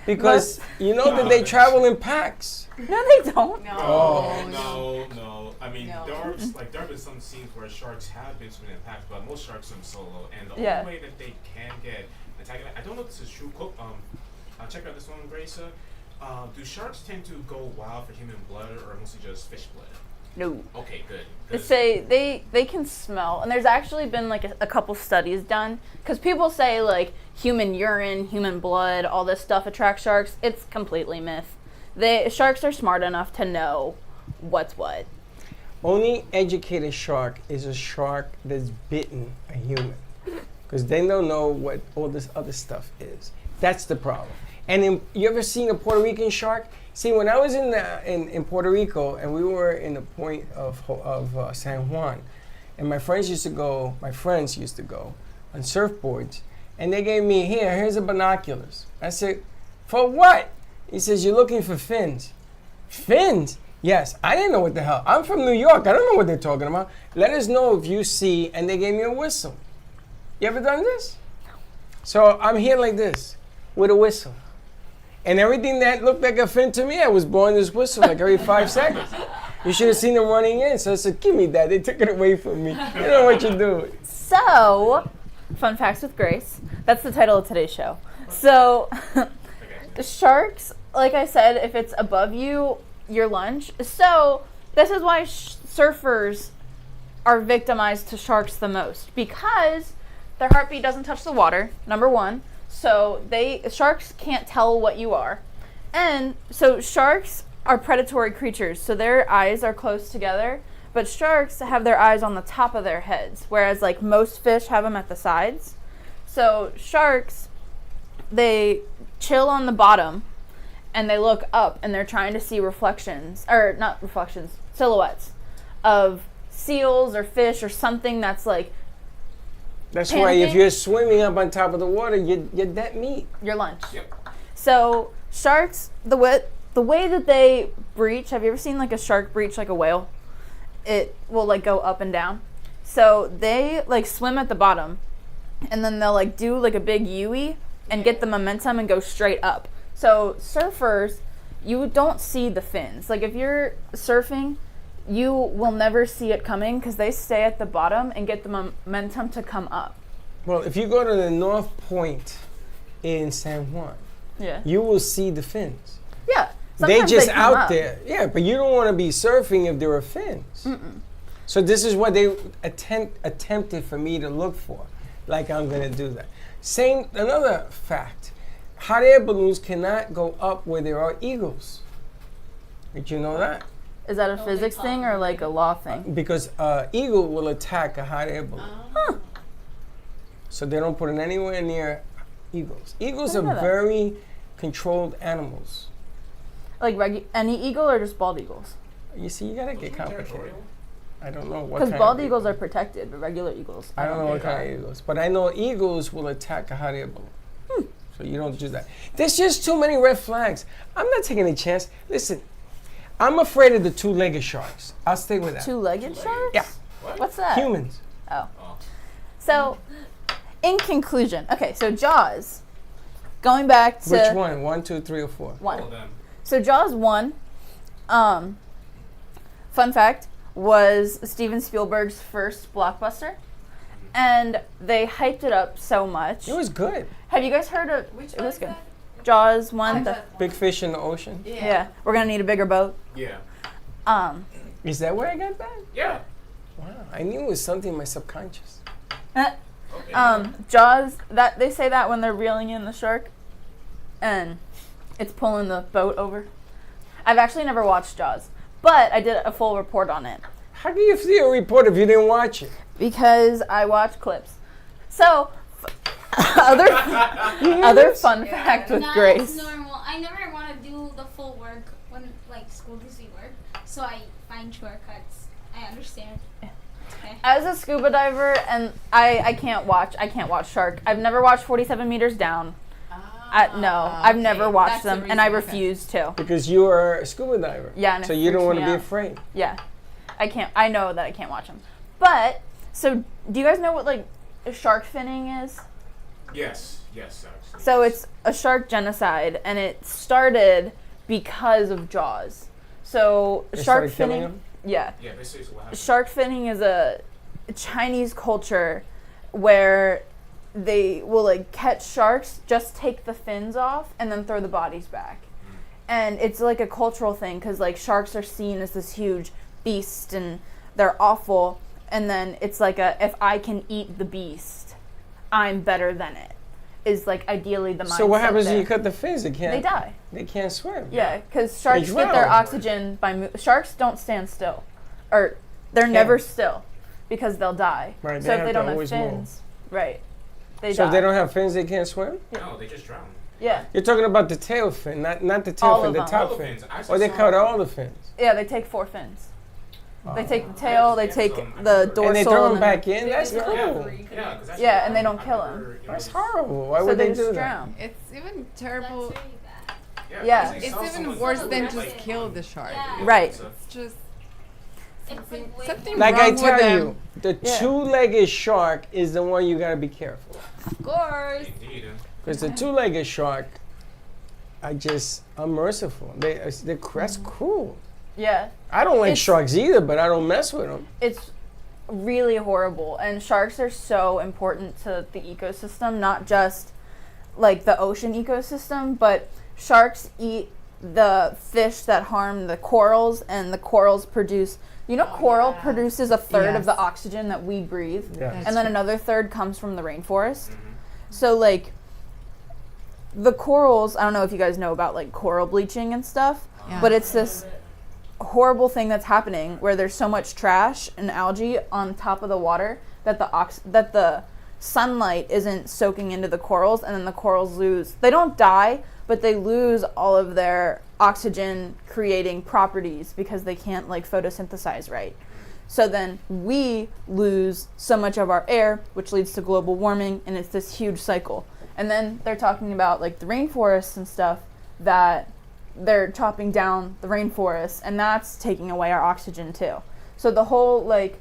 Because you know that they travel in packs. No, they don't. No. I mean, there have been some scenes where sharks have been swimming in packs, but most sharks swim solo. And the only way that they can get attacked, I don't know if this is true. Check out this one, Grace. Do sharks tend to go wild for human blood or mostly just fish blood? No. Okay, good. They say they can smell, and there's actually been like a couple studies done, because people say like human urine, human blood, all this stuff attracts sharks. It's completely myth. Sharks are smart enough to know what's what. Only educated shark is a shark that's bitten a human, because they don't know what all this other stuff is. That's the problem. And you ever seen a Puerto Rican shark? See, when I was in Puerto Rico and we were in the point of San Juan, and my friends used to go on surfboards, and they gave me, here's the binoculars. I said, for what? He says, you're looking for fins. Fins? Yes, I didn't know what the hell. I'm from New York. I don't know what they're talking about. Let us know if you see, and they gave me a whistle. You ever done this? So I'm here like this with a whistle. And everything that looked like a fin to me, I was blowing this whistle like every 5 seconds. You should have seen them running in. So I said, give me that. They took it away from me. You know what you're doing. So, fun facts with Grace. That's the title of today's show. So, the sharks, like I said, if it's above you, you're lunch. So, this is why surfers are victimized to sharks the most. Because their heartbeat doesn't touch the water, number one. So sharks can't tell what you are. And so sharks are predatory creatures, so their eyes are close together, but sharks have their eyes on the top of their heads, whereas like most fish have them at the sides. So sharks, they chill on the bottom and they look up and they're trying to see silhouettes of seals or fish or something that's like That's why if you're swimming up on top of the water, you're dead meat. Your lunch. Yep. So sharks, the way that they breach, have you ever seen like a shark breach like a whale? It will like go up and down. So they like swim at the bottom and then they'll like do like a big U-ey and get the momentum and go straight up. So surfers, you don't see the fins. Like if you're surfing, you will never see it coming because they stay at the bottom and get the momentum to come up. Well, if you go to the North Point in San Juan, you will see the fins. Yeah. They just out there. Yeah, but you don't want to be surfing if there are fins. So this is what they attempted for me to look for. Like I'm going to do that. Another fact, hot air balloons cannot go up where there are eagles. Did you know that? Is that a physics thing or like a law thing? Because eagle will attack a hot air balloon. So they don't put it anywhere near eagles. Eagles are very controlled animals. Like any eagle or just bald eagles? You see, you gotta get complicated. I don't know what. Because bald eagles are protected, but regular eagles. I don't know what kind of eagles, but I know eagles will attack a hot air balloon. So you don't do that. There's just too many red flags. I'm not taking a chance. Listen, I'm afraid of the two-legged sharks. I'll stay with that. Two-legged sharks? Yeah. What's that? Humans. Oh. So, in conclusion, okay, so Jaws. Going back to Which one? 1, 2, 3, or 4? 1. So Jaws 1, fun fact, was Steven Spielberg's first blockbuster. And they hyped it up so much. It was good. Have you guys heard of it? Was good. Jaws 1. Big fish in the ocean. Yeah. We're going to need a bigger boat. Yeah. Is that where I got that? Yeah. Wow. I knew it was something in my subconscious. Jaws, that they say that when they're reeling in the shark and it's pulling the boat over. I've actually never watched Jaws, but I did a full report on it. How do you see a report if you didn't watch it? Because I watch clips. So, other fun fact with Grace. That's normal. I never want to do the full work when like school gives me work, so I find shortcuts. I understand. Okay. As a scuba diver, and I can't watch shark. I've never watched 47 Meters Down. I've never watched them, and I refuse to. Because you are a scuba diver. Yeah, and so it you don't freaks want me to be out. afraid. Yeah, I can't. I know that I can't watch them. But so, do you guys know what like shark finning is? Yes. Yes. Actually. So it's a shark genocide, and it started because of Jaws. So They shark started killing finning. them? Yeah. Yeah. Basically, what happened. Shark finning is a Chinese culture where they will like catch sharks, just take the fins off, and then throw the bodies back. And it's like a cultural thing because like sharks are seen as this huge beast and they're awful. And then it's like if I can eat the beast, I'm better than it. Is like ideally the mindset. So what happens there. when you cut the fins? They can't. They die. They can't swim. Yeah, because sharks They get their drown. oxygen by sharks don't stand still, or they're never still, because they'll die. Right, So they if have they to don't have always fins, right, they So die. if they don't have fins, they can't swim? No, they just drown. Yeah. You're talking about the tail fin, not the tail All fin, of the them. top All the fin. fins. I actually Or they saw- cut all the fins. Yeah, they take 4 fins. They take the tail, they take the dorsal, And they throw them then- back in? That's Yeah. cool. Yeah, and they don't kill him. That's horrible. Why So would they they just do drown. It's even terrible. Yeah. It's even worse than just kill the shark. Right. It's just something Like wrong I with tell them. you, the Yeah. two-legged shark is the one you gotta be careful. Of course. Because the two-legged shark, I'm merciful. That's cruel. Yeah. I don't like It's- sharks either, but I don't mess with them. It's really horrible, and sharks are so important to the ecosystem, not just like the ocean ecosystem, but sharks eat the fish that harm the corals, and the corals produce coral produces a third of the Yes. oxygen that we breathe, Yeah. That's and then true. another third comes from the rainforest. So like the corals, I don't know if you guys know about like coral bleaching and stuff, Yeah. but it's this horrible thing that's happening where there's so much trash and algae on top of the water that the sunlight isn't soaking into the corals, and then the corals they don't die, but they lose all of their oxygen creating properties because they can't like photosynthesize right. So then we lose so much of our air, which leads to global warming, and it's this huge cycle. And then they're talking about like the rainforests and stuff, that they're chopping down the rainforests, and that's taking away our oxygen too. So the whole like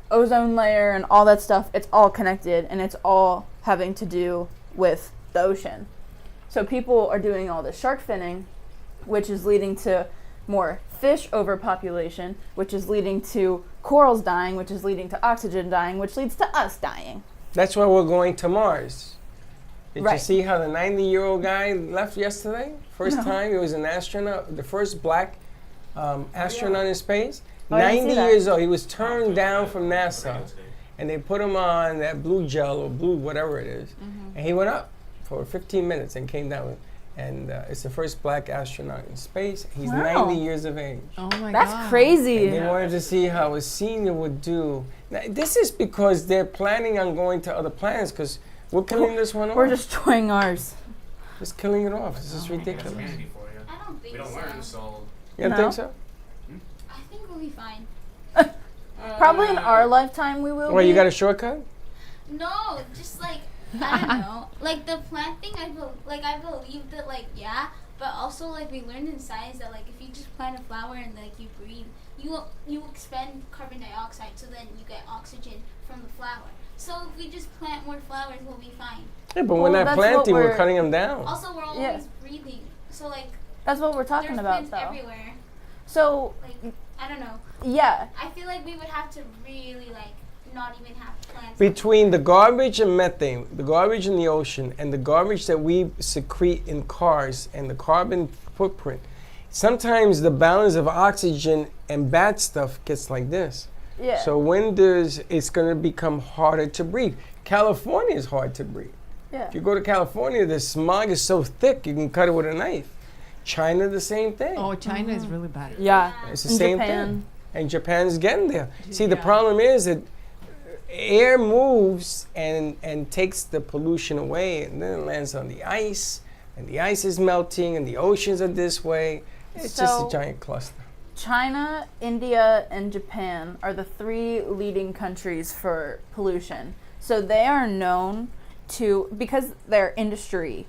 ozone layer and all that stuff, it's all connected, and it's all having to do with the ocean. So people are doing all this shark finning, which is leading to more fish overpopulation, which is leading to corals dying, which is leading to oxygen dying, which leads to us dying. That's why we're going to Mars. Did you Right. see how the 90-year-old guy left yesterday? First No. time, he was an astronaut, the first black astronaut in space. Oh, I didn't see 90 that. years old. He was turned down from NASA, and they put him on that blue gel or blue whatever it is, and he went up for 15 minutes and came down. And it's the first black astronaut in space. He's Wow. 90 years of age. Oh my That's god. crazy. And they wanted to see how a senior would do. Now, this is because they're planning on going to other planets, because we're killing this one off. We're destroying ours. Just killing it off. This is ridiculous. I don't think We don't so. learn, so. You don't No. think so? I think we'll be fine. Probably in our lifetime we will Well, be. you got a shortcut? No, just like I don't know. Like the plant thing, I believe that yeah, but also like we learned in science that like if you just plant a flower and like you breathe, you expend carbon dioxide, so then you get oxygen from the flower. So if we just plant more flowers, we'll be fine. Yeah, but we're not planting; we're cutting them down. Also, we're always breathing, so like that's what we're talking there's about, plants though. everywhere. So like I don't know. Yeah. I feel like we would have to really like not even have plants. Between the garbage and methane, the garbage in the ocean, and the garbage that we secrete in cars and the carbon footprint, sometimes the balance of oxygen and bad stuff gets like this. Yeah. So it's going to become harder to breathe. California is hard to breathe. Yeah. If you go to California, the smog is so thick you can cut it with a knife. China, the same thing. Oh, China is really bad. Yeah. It's the same thing. And Japan's getting there. See, the problem is that air moves and takes the pollution away, and then it lands on the ice, and the ice is melting, and the oceans are this way. It's just a giant cluster. China, India, and Japan are the 3 leading countries for pollution. So they are known to, because their industry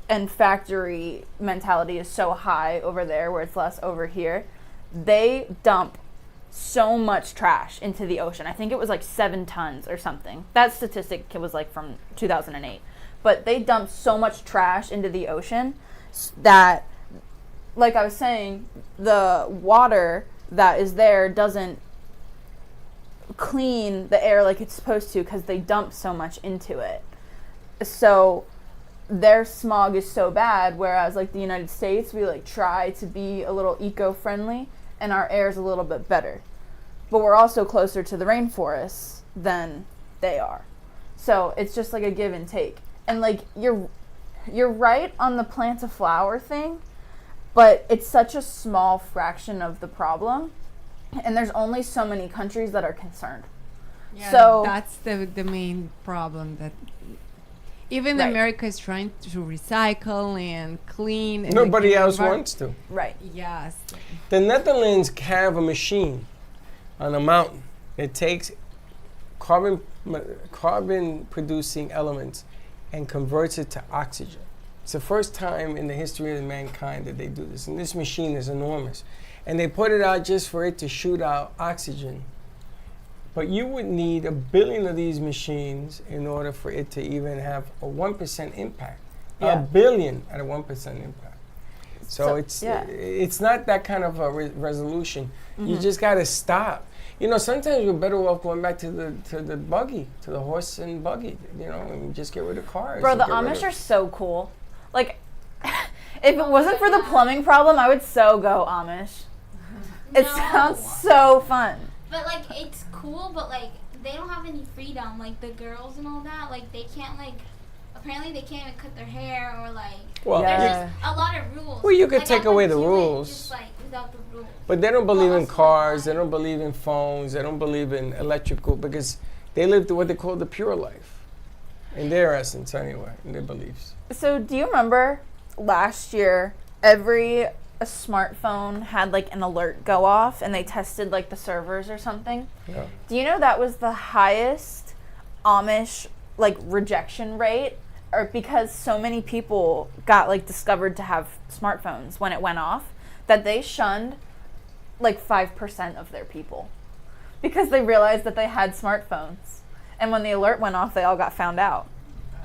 and factory mentality is so high over there where it's less over here, they dump so much trash into the ocean. I think it was like 7 tons or something. That statistic was like from 2008. But they dump so much trash into the ocean that, like I was saying, the water that is there doesn't clean the air like it's supposed to because they dump so much into it. So their smog is so bad, whereas like the United States, we like try to be a little eco-friendly and our air is a little bit better. But we're also closer to the rainforests than they are. So it's just like a give and take. And like you're right on the plant a flower thing, but it's such a small fraction of the problem. And there's only so many countries that are concerned. Yeah, so that's the main problem, that even America is trying to recycle and clean. And Nobody else wants to. Right. Yes. The Netherlands have a machine on a mountain that takes carbon producing elements and converts it to oxygen. It's the first time in the history of mankind that they do this. And this machine is enormous. And they put it out just for it to shoot out oxygen. But you would need 1 billion of these machines in order for it to even have a 1% impact. Yeah. 1 billion at a 1% impact. So it's not that kind of a resolution. You just got to stop. You know, sometimes we're better off going back to the buggy, to the horse and buggy, you know, and just get rid of cars. Bro, the Amish are so cool. Like, if it wasn't for the plumbing problem, I would so go Amish. It sounds so fun. But like, it's cool, but like, they don't have any freedom. Like the girls and all that, like they can't like. Apparently, they can't even cut their hair or like. Well, there's just a lot of rules. Well, you could like, take away the Cuba, rules. just like without the rules. But they don't believe in cars. They don't believe in phones. They don't believe in electrical because they live what they call the pure life, in their essence anyway, in their beliefs. So, do you remember last year every smartphone had like an alert go off and they tested like the servers or something? Yeah. Do you know that was the highest Amish like rejection rate, or because so many people got like discovered to have smartphones when it went off, that they shunned like 5% of their people because they realized that they had smartphones, and when the alert went off, they all got found out.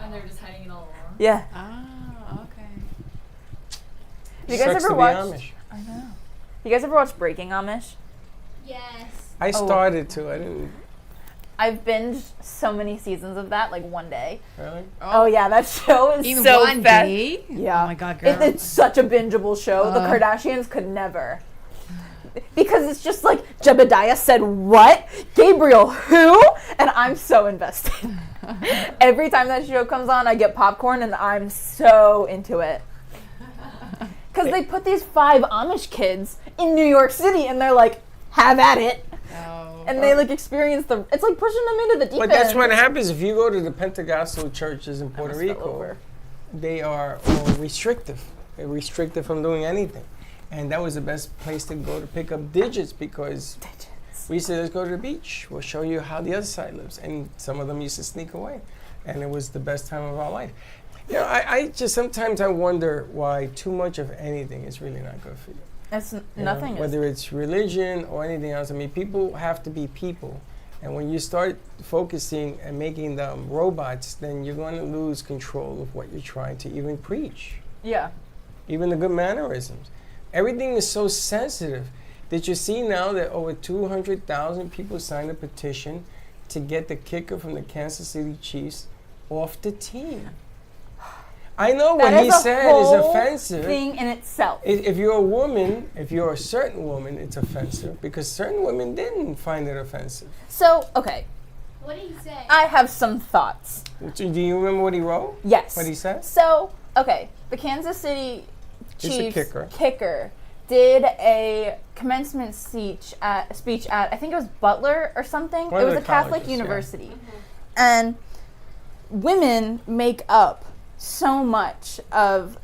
And they're just hiding it all along. Yeah. Ah, okay. You guys Sucks ever to be watched? Amish. I know. You guys ever watched Breaking Amish? Yes. I started to. I didn't. I've binged so many seasons of that, like one day. Really? Oh yeah, that show is In so one fast. day? Yeah. Oh my God, girl. It's such a bingeable show. The Kardashians could never. Because it's just like, Jebediah said what? Gabriel who? And I'm so invested. Every time that show comes on, I get popcorn and I'm so into it. Because they put these 5 Amish kids in New York City and they're like, have at it. And they like experience it's like pushing them into the deep end. But that's what happens if you go to the Pentecostal churches in Puerto Rico. They are all restrictive. They're restricted from doing anything. And that was the best place to go to pick up digits because we said, let's go to the beach. We'll show you how the other side lives. And some of them used to sneak away. and it was the best time of our life. You know, I just sometimes I wonder why too much of anything is really not good for you. It's nothing. Whether it's religion or anything else. I mean, people have to be people. And when you start focusing and making them robots, then you're going to lose control of what you're trying to even preach. Yeah. Even the good mannerisms. Everything is so sensitive. Did you see now that over 200,000 people signed a petition to get the kicker from the Kansas City Chiefs off the team? I know what he said is offensive. Thing in itself. If you're a woman, if you're a certain woman, it's offensive because certain women didn't find it offensive. So, okay. What did he say? I have some thoughts. Do you remember what he wrote? Yes. What he said? So, okay, the Kansas City Chiefs kicker did a commencement speech at I think it was Butler or something. One it of was the a Catholic colleges, university. And women make up so much of,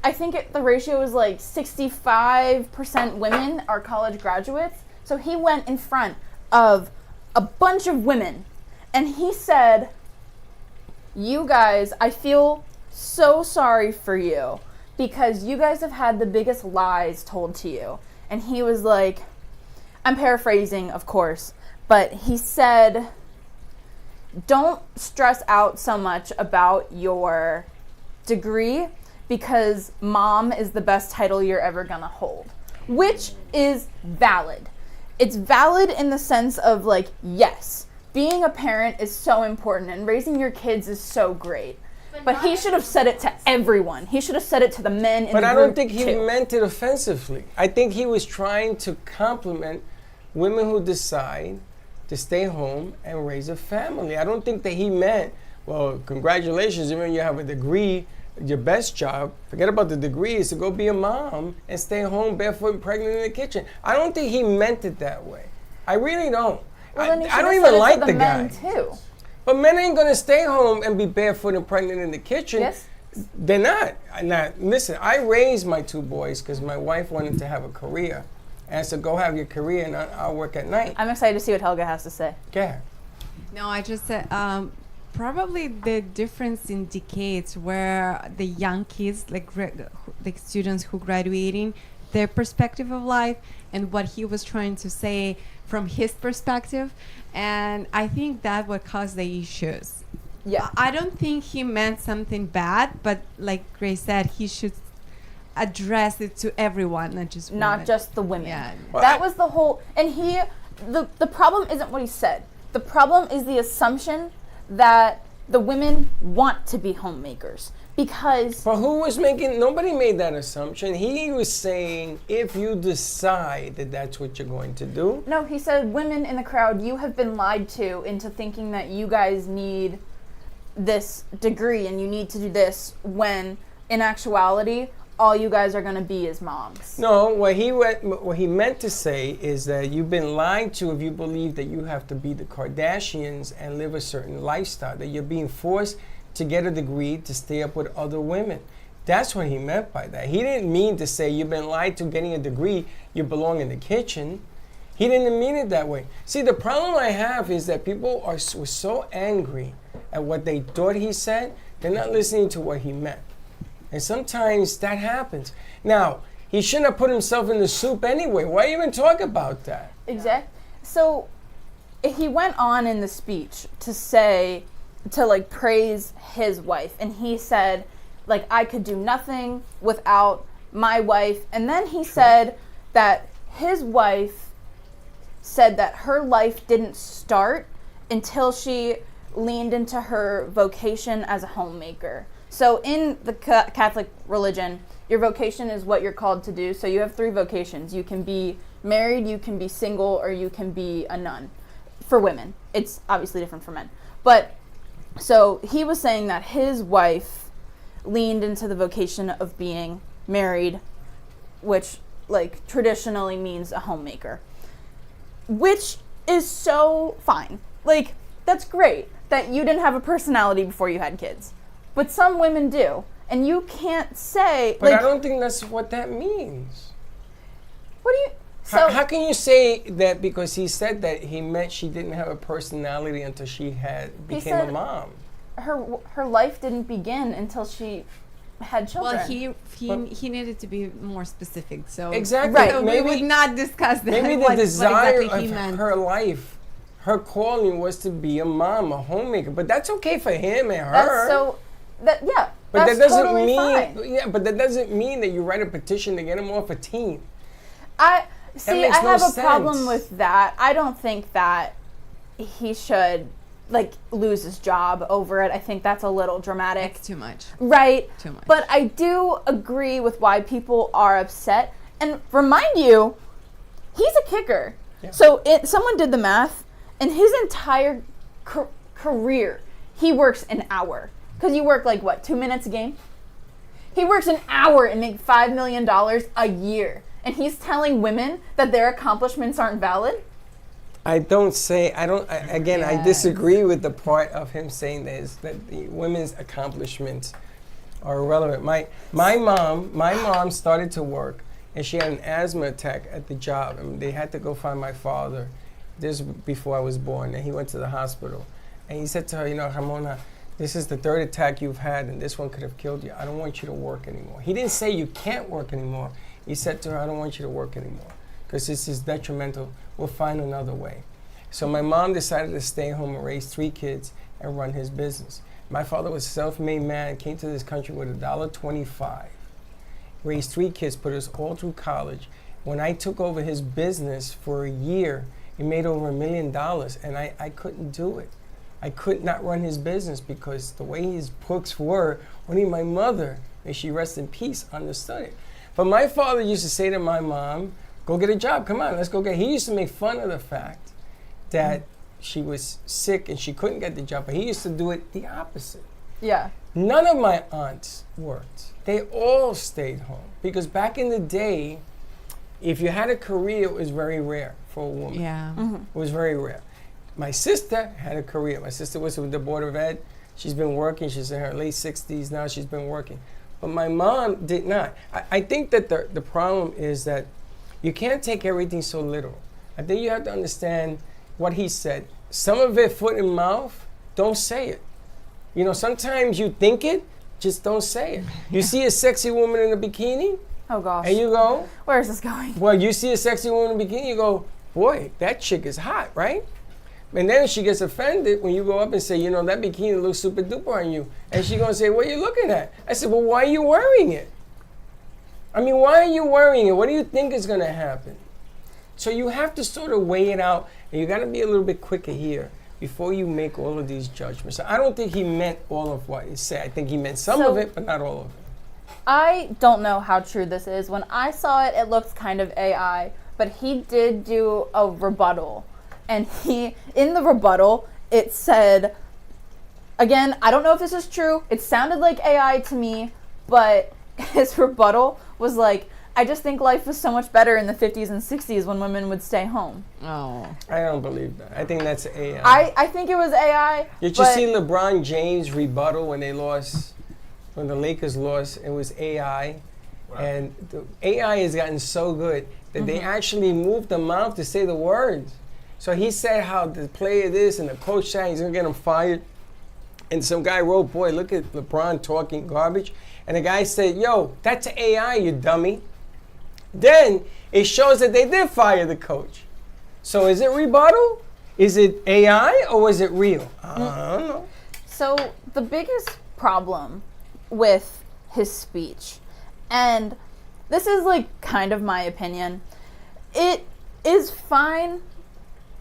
I think the ratio was like 65% women are college graduates. So he went in front of a bunch of women and he said, "You guys, I feel so sorry for you because you guys have had the biggest lies told to you." And he was like, I'm paraphrasing, of course, but he said, "Don't stress out so much about your degree because mom is the best title you're ever gonna hold," which is valid. It's valid in the sense of like, yes, being a parent is so important and raising your kids is so great. But he should have said it to everyone. He should have said it to the men in the group. But I don't think he meant it offensively. I think he was trying to compliment women who decide to stay home and raise a family. I don't think that he meant, well, congratulations, even you have a degree, your best job, forget about the degree, is to go be a mom and stay home barefoot and pregnant in the kitchen. I don't think he meant it that way. I really don't. Well, then he I don't should have even said it like to the men guy. too. But men ain't gonna stay home and be barefoot and pregnant in the kitchen. Yes. They're not. Now, listen, I raised my two boys because my wife wanted to have a career. And I said, go have your career and I'll work at night. I'm excited to see what Helga has to say. Yeah. No, I just said probably the difference in decades where the young kids, like the students who graduating, their perspective of life and what he was trying to say from his perspective. And I think that what caused the issues. Yeah. I don't think he meant something bad, but like Grace said, he should address it to everyone, not just women. Not just the women. Yeah. Well, that was the whole, and the problem isn't what he said. The problem is the assumption that the women want to be homemakers because... But who was making, nobody made that assumption. He was saying, if you decide that that's what you're going to do. No, he said, women in the crowd, you have been lied to into thinking that you guys need this degree and you need to do this when in actuality, all you guys are going to be is moms. No, what he meant to say is that you've been lied to if you believe that you have to be the Kardashians and live a certain lifestyle, that you're being forced to get a degree to stay up with other women. That's what he meant by that. He didn't mean to say you've been lied to getting a degree, you belong in the kitchen. He didn't mean it that way. See, the problem I have is that people were so angry at what they thought he said, they're not listening to what he meant. And sometimes that happens. Now, he shouldn't have put himself in the soup anyway. Why even talk about that? Exactly. So he went on in the speech to say, to like praise his wife. And he said, like, I could do nothing without my wife. And then he said that his wife said that her life didn't start until she leaned into her vocation as a homemaker. So in the Catholic religion, your vocation is what you're called to do. So you have 3 vocations. You can be married, you can be single, or you can be a nun. For women. It's obviously different for men. But so he was saying that his wife leaned into the vocation of being married, which like traditionally means a homemaker, which is so fine. Like, that's great that you didn't have a personality before you had kids. But some women do. And you can't say... But like, I don't think that's what that means. What do you... So, how can you say that because he said that he meant she didn't have a personality until she became a mom? her life didn't begin until she had children. Well, he needed to be more specific. So Exactly. Right. So Maybe, we would not discuss that. Maybe the what desire exactly he of meant. her life, her calling was to be a mom, a homemaker. But that's okay for him and her. That's so. Yeah. But that's that doesn't totally mean. fine. Yeah, but that doesn't mean that you write a petition to get him off a team. I makes no have a sense. problem with that. I don't think that he should lose his job over it. I think that's a little dramatic. It's too much. Right. Too much. But I do agree with why people are upset. And remind you, he's a kicker. Yeah. So someone did the math, and his entire career, he works an hour. Because you work 2 minutes a game? He works an hour and makes $5 million a year. And he's telling women that their accomplishments aren't valid? I disagree with the part of him saying that the women's accomplishments are irrelevant. My mom started to work, and she had an asthma attack at the job, and they had to go find my father. This was before I was born, and he went to the hospital, and he said to her, Ramona, this is the third attack you've had, and this one could have killed you. I don't want you to work anymore. He didn't say you can't work anymore. He said to her, I don't want you to work anymore because this is detrimental. We'll find another way. So my mom decided to stay home and raise 3 kids and run his business. My father was a self-made man, came to this country with $1.25, raised 3 kids, put us all through college. When I took over his business for a year, he made over $1 million, and I couldn't do it. I could not run his business because the way his books were, only my mother, may she rest in peace, understood it. But my father used to say to my mom, go get a job, come on, let's go get. He used to make fun of the fact that she was sick and she couldn't get the job, but he used to do it the opposite. Yeah. None of my aunts worked. They all stayed home because back in the day, if you had a career, it was very rare for a woman. Yeah. Mm-hmm. It was very rare. My sister had a career. My sister was with the Board of Ed. She's been working. She's in her late 60s now. She's been working. But my mom did not. I think that the problem is that you can't take everything so literal. I think you have to understand what he said. Some of it, foot and mouth, don't say it. Sometimes you think it, just don't say it. You see a sexy woman in a bikini, Oh, gosh. and you go, Where is this going? well, you see a sexy woman in a bikini, you go, boy, that chick is hot, right? And then she gets offended when you go up and say, that bikini looks super duper on you. And she's going to say, what are you looking at? I said, well, why are you wearing it? I mean, why are you wearing it? What do you think is going to happen? So you have to sort of weigh it out, and you got to be a little bit quicker here before you make all of these judgments. I don't think he meant all of what he said. I think he meant some of it, but not all of it. I don't know how true this is. When I saw it, it looked kind of AI, but he did do a rebuttal. And in the rebuttal, it said, again, I don't know if this is true. It sounded like AI to me, but his rebuttal was like, I just think life was so much better in the 50s and 60s when women would stay home. Oh. I don't believe that. I think that's AI. I think it was AI. Did you see LeBron James' rebuttal when the Lakers lost? It was AI. Wow. And the AI has gotten so good that they actually moved the mouth to say the words. So he said how the player this and the coach said he's going to get him fired. And some guy wrote, boy, look at LeBron talking garbage. And the guy said, yo, that's AI, you dummy. Then it shows that they did fire the coach. So is it rebuttal? Is it AI or is it real? I don't know. So the biggest problem with his speech, and this is kind of my opinion, it is fine,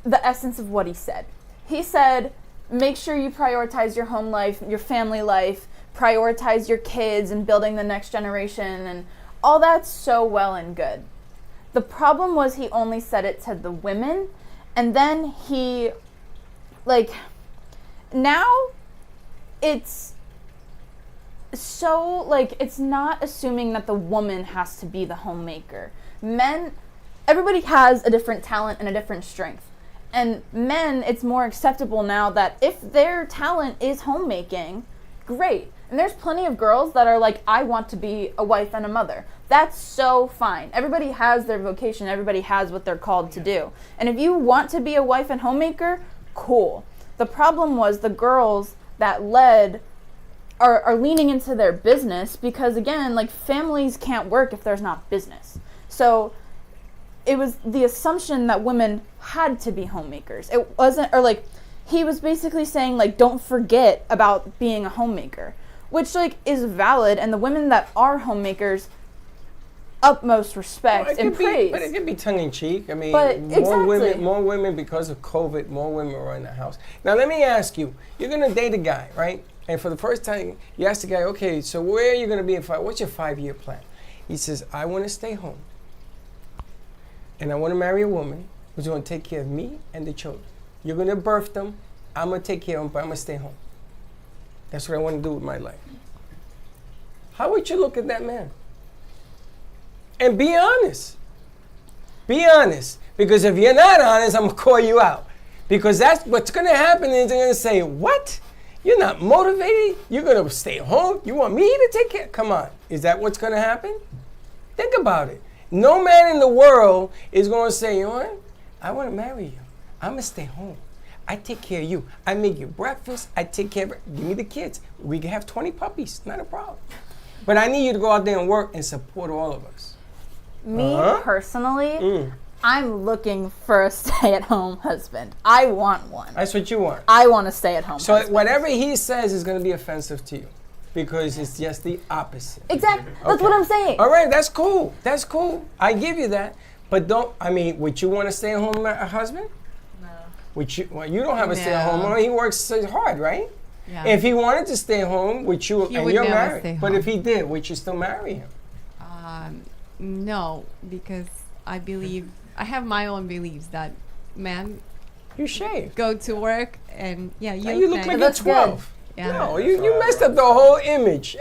the essence of what he said. He said, make sure you prioritize your home life, your family life, prioritize your kids and building the next generation, and all that's so well and good. The problem was he only said it to the women, and then he, now it's so, it's not assuming that the woman has to be the homemaker. Men, everybody has a different talent and a different strength. And men, it's more acceptable now that if their talent is homemaking, great. And there's plenty of girls that are like, I want to be a wife and a mother. That's so fine. Everybody has their vocation. Everybody has what they're called to do. And if you want to be a wife and homemaker, cool. The problem was the girls that are leaning into their business, because again, like, families can't work if there's not business. So it was the assumption that women had to be homemakers. It wasn't, or like, he was basically saying, like, don't forget about being a homemaker, which, like, is valid, and the women that are homemakers, utmost respect and praise. But it could be tongue in cheek. I mean, But more women because of COVID, more women are in the house. Now let me ask you: you're gonna date a guy, right? And for the first time, you ask the guy, okay, so where are you gonna be in 5? What's your 5-year plan? He says, I want to stay home, and I want to marry a woman who's gonna take care of me and the children. You're gonna birth them. I'm gonna take care of them, but I'm gonna stay home. That's what I want to do with my life. How would you look at that man? And be honest. Be honest. Because if you're not honest, I'm going to call you out. Because that's what's going to happen is they're going to say, what? You're not motivated? You're going to stay home? You want me to take care? Come on. Is that what's going to happen? Think about it. No man in the world is going to say, you know what? I want to marry you. I'm going to stay home. I take care of you. I make you breakfast. I take care of it. Give me the kids. We can have 20 puppies. Not a problem. But I need you to go out there and work and support all of us. Me personally, I'm looking for a stay-at-home husband. I want one. That's what you want. I want a stay-at-home So husband. whatever he says is going to be offensive to you because it's just the opposite. Exactly. That's what I'm saying. All right, that's cool. That's cool. I give you that. But would you want a stay-at-home husband? No. Well, you don't have a stay-at-home husband. He works so hard, right? Yeah. If he wanted to stay home, would you, and you're married, but if he did, would you still marry him? No, because I have my own beliefs that men, you shave, go to work, and you look like you're 12. Yeah. No, you messed up the whole image.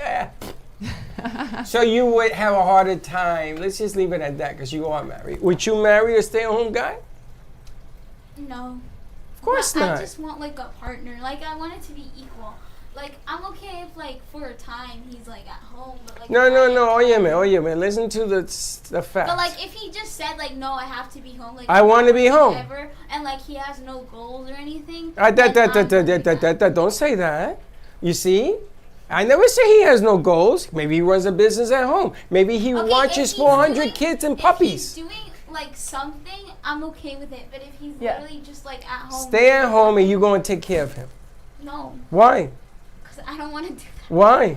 So you would have a harder time. Let's just leave it at that because you are married. Would you marry a stay-at-home guy? No. Of course not. I just want like a partner. Like I want it to be equal. Like I'm okay if like for a time he's like at home, but like no. Oye, man. Listen to the facts. But like if he just said like no, I have to be home. Like I want to be home. And like he has no goals or anything. Don't say that. You see, I never say he has no goals. Maybe he runs a business at home. Maybe he watches 400 kids and puppies. If he's doing like something, I'm okay with it. But if he's literally just like at home, stay at home and you go and take care of him. No. Why? I don't want to do that. Why?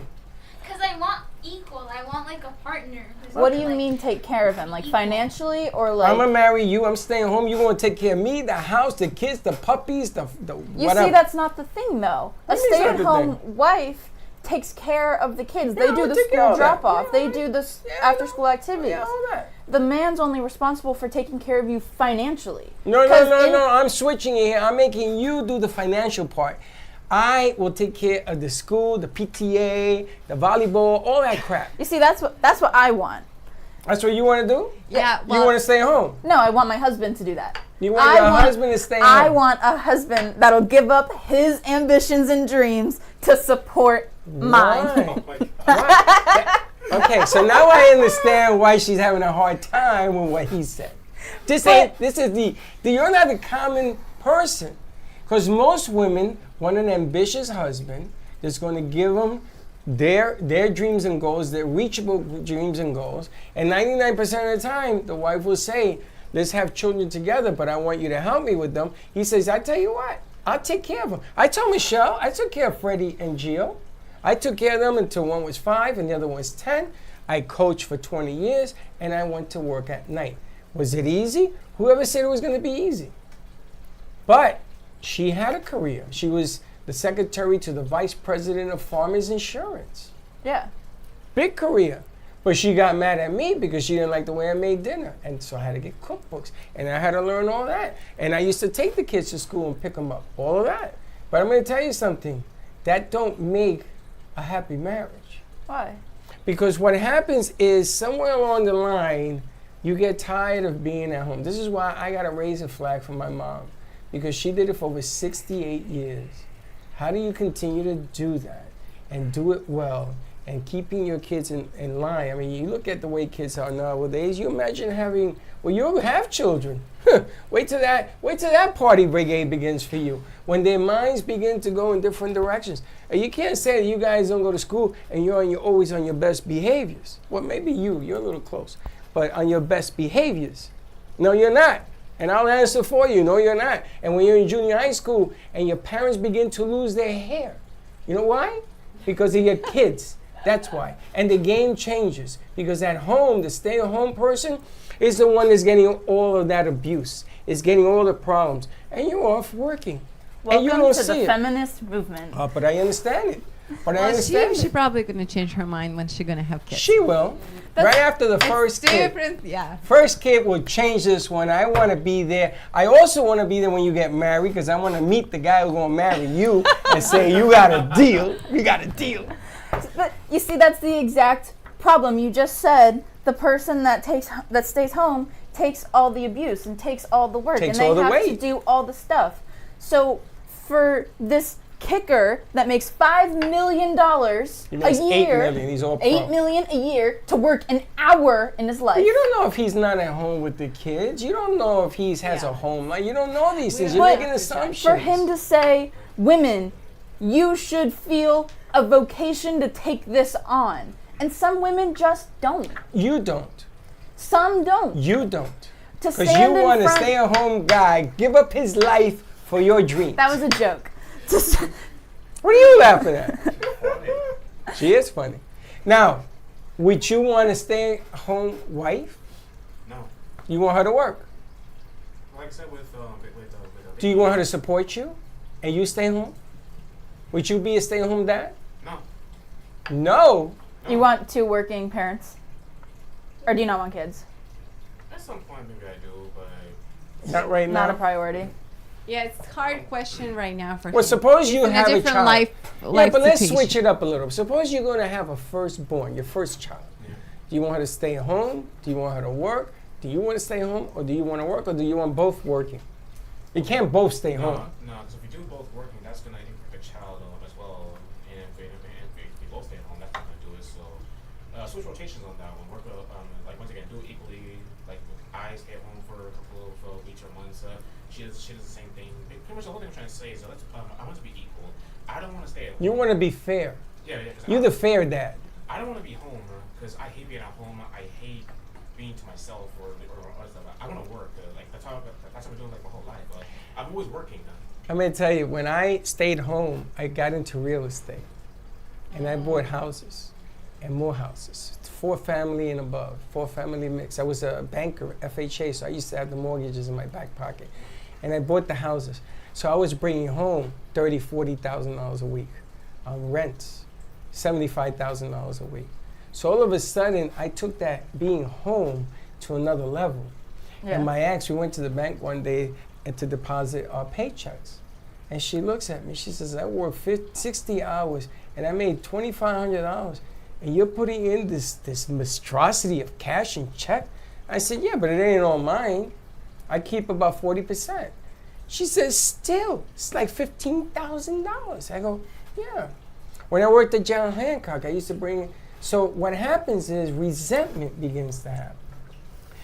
Because I want equal. I want like a partner. What do you mean take care of him? Like financially or like? I'm going to marry you. I'm staying home. You're going to take care of me, the house, the kids, the puppies, the You whatever. see, that's not the thing though. A stay-at-home wife takes care of the kids. They do the school drop-off. They do the after-school activities. Yeah, all that. The man's only responsible for taking care of you financially. No. I'm switching it here. I'm making you do the financial part. I will take care of the school, the PTA, the volleyball, all that crap. You see, that's what I want. That's what you want to do? Yeah. You want to stay home? No, I want my husband to do that. You want your husband to stay home? I want a husband that'll give up his ambitions and dreams to support mine. Okay, so now I understand why she's having a hard time with what he said. You're not the common person. Because most women want an ambitious husband that's going to give them their dreams and goals, their reachable dreams and goals. And 99% of the time, the wife will say, let's have children together, but I want you to help me with them. He says, I tell you what, I'll take care of them. I told Michelle, I took care of Freddie and Gio. I took care of them until one was 5 and the other one was 10. I coached for 20 years, and I went to work at night. Was it easy? Whoever said it was going to be easy? But she had a career. She was the secretary to the vice president of Farmers Insurance. Yeah. Big career. But she got mad at me because she didn't like the way I made dinner. And so I had to get cookbooks. And I had to learn all that. And I used to take the kids to school and pick them up. All of that. But I'm going to tell you something. That don't make a happy marriage. Why? Because what happens is somewhere along the line, you get tired of being at home. This is why I got to raise a flag for my mom. Because she did it for over 68 years. How do you continue to do that and do it well and keeping your kids in line. I mean, you look at the way kids are nowadays. You imagine having, well, you'll have children. Wait till that party brigade begins for you. When their minds begin to go in different directions. And you can't say that you guys don't go to school and you're always on your best behaviors. Well, maybe you're a little close, but on your best behaviors. No, you're not. And I'll answer for you. No, you're not. And when you're in junior high school and your parents begin to lose their hair, you know why? Because of your kids. That's why. And the game changes. Because at home, the stay-at-home person is the one that's getting all of that abuse, is getting all the problems. And you're off working. Welcome and you don't to see the it. feminist movement. But I understand it. But I Well, understand she it. probably gonna change her mind when she's gonna have kids. She will. Right after the It's first kid. different, yeah. First kid will change this one. I want to be there. I also want to be there when you get married because I want to meet the guy who's going to marry you and say, you got a deal. You got a deal. But you see, that's the exact problem. You just said the person that stays home takes all the abuse and takes all the work, Takes and all they the have weight. to do all the stuff. So for this kicker that makes $5 million He makes a $8 year, million. He's all pro. $8 million a year to work an hour in his life. But you don't know if he's not at home with the kids. You don't know if he has a home life. You don't know these things. You're But making assumptions. for him to say, women, you should feel a vocation to take this on. And some women just don't. You don't. Some don't. You don't. To Because stand you in want a front- stay-at-home guy give up his life for your dreams. That was a joke. What are you laughing at? She is funny. Now, would you want a stay-at-home wife? No. You want her to work? Like I said, with Do you want her to support you and you stay home? Would you be a stay-at-home dad? No. No. You want two working parents? Or do you not want kids? At some point, maybe I do, but Not right now. Not a priority. Yeah, it's a hard question right now for Well, him. suppose He's you in have a a different child. life Yeah, but let's situation. switch it up a little. Suppose you're going to have a firstborn, your first child. Do you want her to stay home? Do you want her to work? Do you want to stay home, or do you want to work, or do you want both working? You can't both stay home. No, because if you do both working, that's going to impact the child as well. And if they both stay at home, that's not going to do it. So switch rotations on that one. Work like once again, do it equally. Like I stay at home for a couple of weeks or months. She does the same thing. Pretty much the whole thing I'm trying to say is I want to be equal. I don't want to stay at home. You want to be fair. Yeah. You're the fair dad. I don't want to be home because I hate being at home. I hate being to myself or other stuff. I want to work. Like that's how I've been doing like my whole life. I'm always working. I'm going to tell you, when I stayed home, I got into real estate. And I bought houses and more houses. 4 family and above, 4 family mix. I was a banker, FHA, so I used to have the mortgages in my back pocket. And I bought the houses. So I was bringing home $30,000, $40,000 a week on rents, $75,000 a week. So all of a sudden, I took that being home to another level. Yeah. And my ex, we went to the bank one day and to deposit our paychecks. And she looks at me, she says, I worked 60 hours and I made $2,500 and you're putting in this monstrosity of cash and check? I said, yeah, but it ain't all mine. I keep about 40%. She says, still, it's like $15,000. I go, yeah. When I worked at John Hancock, I used to bring, so what happens is resentment begins to happen.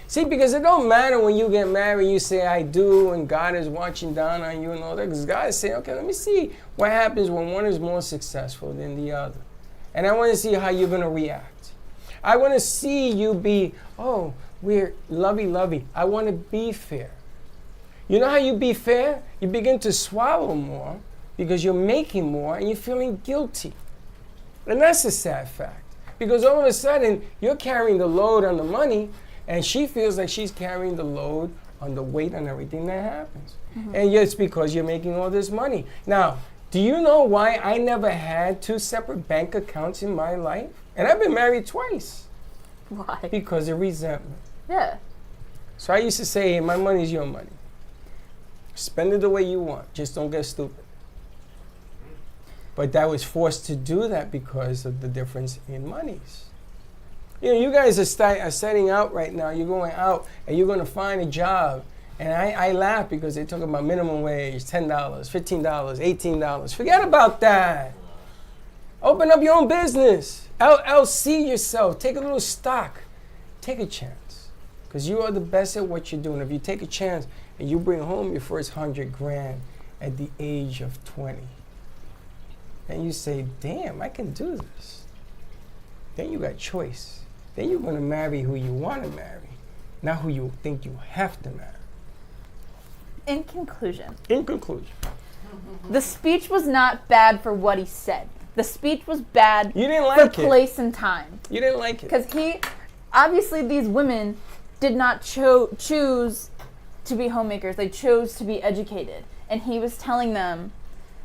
See, because it don't matter when you get married, you say, I do, and God is watching down on you and all that, because God is saying, okay, let me see what happens when one is more successful than the other. And I want to see how you're going to react. I want to see you be, oh, we're lovey-lovey. I want to be fair. You know how you be fair? You begin to swallow more because you're making more and you're feeling guilty. And that's a sad fact. Because all of a sudden, you're carrying the load on the money, and she feels like she's carrying the load on the weight and everything that happens. Mm-hmm. And it's because you're making all this money. Now, do you know why I never had 2 separate bank accounts in my life? And I've been married twice. Why? Because of resentment. Yeah. So I used to say, hey, my money's your money. Spend it the way you want. Just don't get stupid. But I was forced to do that because of the difference in monies. You know, you guys are setting out right now. You're going out and you're going to find a job. And I laugh because they talk about minimum wage, $10, $15, $18. Forget about that. Open up your own business. LLC yourself. Take a little stock. Take a chance. Because you are the best at what you're doing. If you take a chance and you bring home your first $100,000 at the age of 20, and you say, damn, I can do this. Then you got choice. Then you're going to marry who you want to marry, not who you think you have to marry. In conclusion, the speech was not bad for what he said. The speech was bad You didn't like for it. place and time. You didn't like it. Because obviously these women did not choose to be homemakers. They chose to be educated. And he was telling them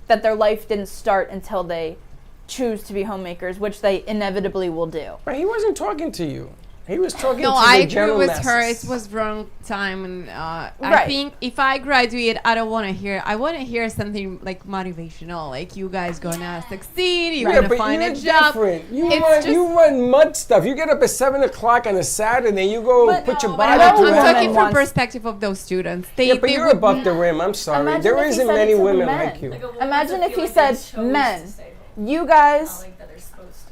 that their life didn't start until they choose to be homemakers, which they inevitably will do. But he wasn't talking to you. He was talking No, to I the agree general with masses. her. It was wrong time, and I Right. think if I graduate, I don't want to hear. I want to hear something like motivational, like you guys gonna succeed. You're gonna but find you're a job. different. It's You run mud stuff. You get up at 7 o'clock on a Saturday. You go put your body I'm through hell. talking from perspective of those students. Yeah, but you're above the rim. I'm sorry. Imagine There if he isn't said it many to the women men. like you. Imagine if he said, men, you guys...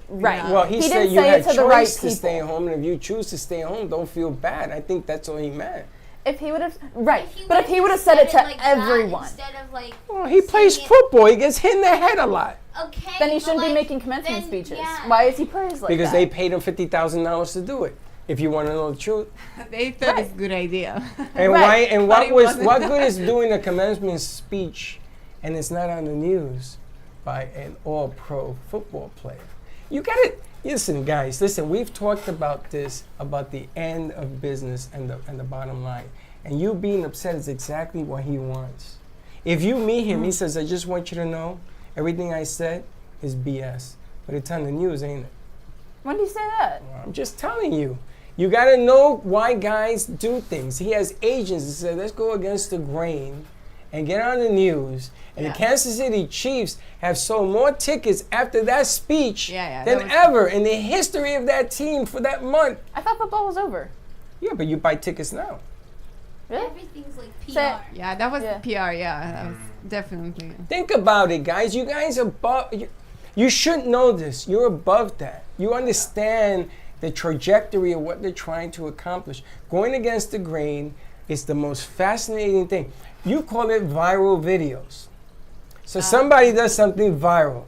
Right. Well, he said didn't you say had it to the choice right to people. stay home, and if you choose to stay home, don't feel bad. I think that's all he meant. If he would have... Right. But if he would have said it to everyone... Instead of like... Well, he plays football. He gets hit in the head a lot. Okay, then he but, shouldn't like, be making commencement then, speeches. yeah. Why is he praised like Because that? they paid him $50,000 to do it. If you want to know the truth. They thought it's a good idea. And why? And But what it was wasn't. what good is doing a commencement speech, and it's not on the news, by an all-pro football player? You got to listen, guys. Listen, we've talked about this, about the end of business and the bottom line, and you being upset is exactly what he wants. If you meet him, he says, "I just want you to know, everything I said is BS, but it's on the news, ain't it?" When did he say that? I'm just telling you. You got to know why guys do things. He has agents that say, let's go against the grain and get on the news. And the Kansas City Chiefs have sold more tickets after that speech than ever in the history of that team for that month. I thought football was over. Yeah, but you buy tickets now. Really? Everything's like PR. Yeah, that was PR. Yeah, that was definitely. Think about it, guys. You guys are above. You should know this. You're above that. You understand the trajectory of what they're trying to accomplish. Going against the grain is the most fascinating thing. You call it viral videos. So somebody does something viral,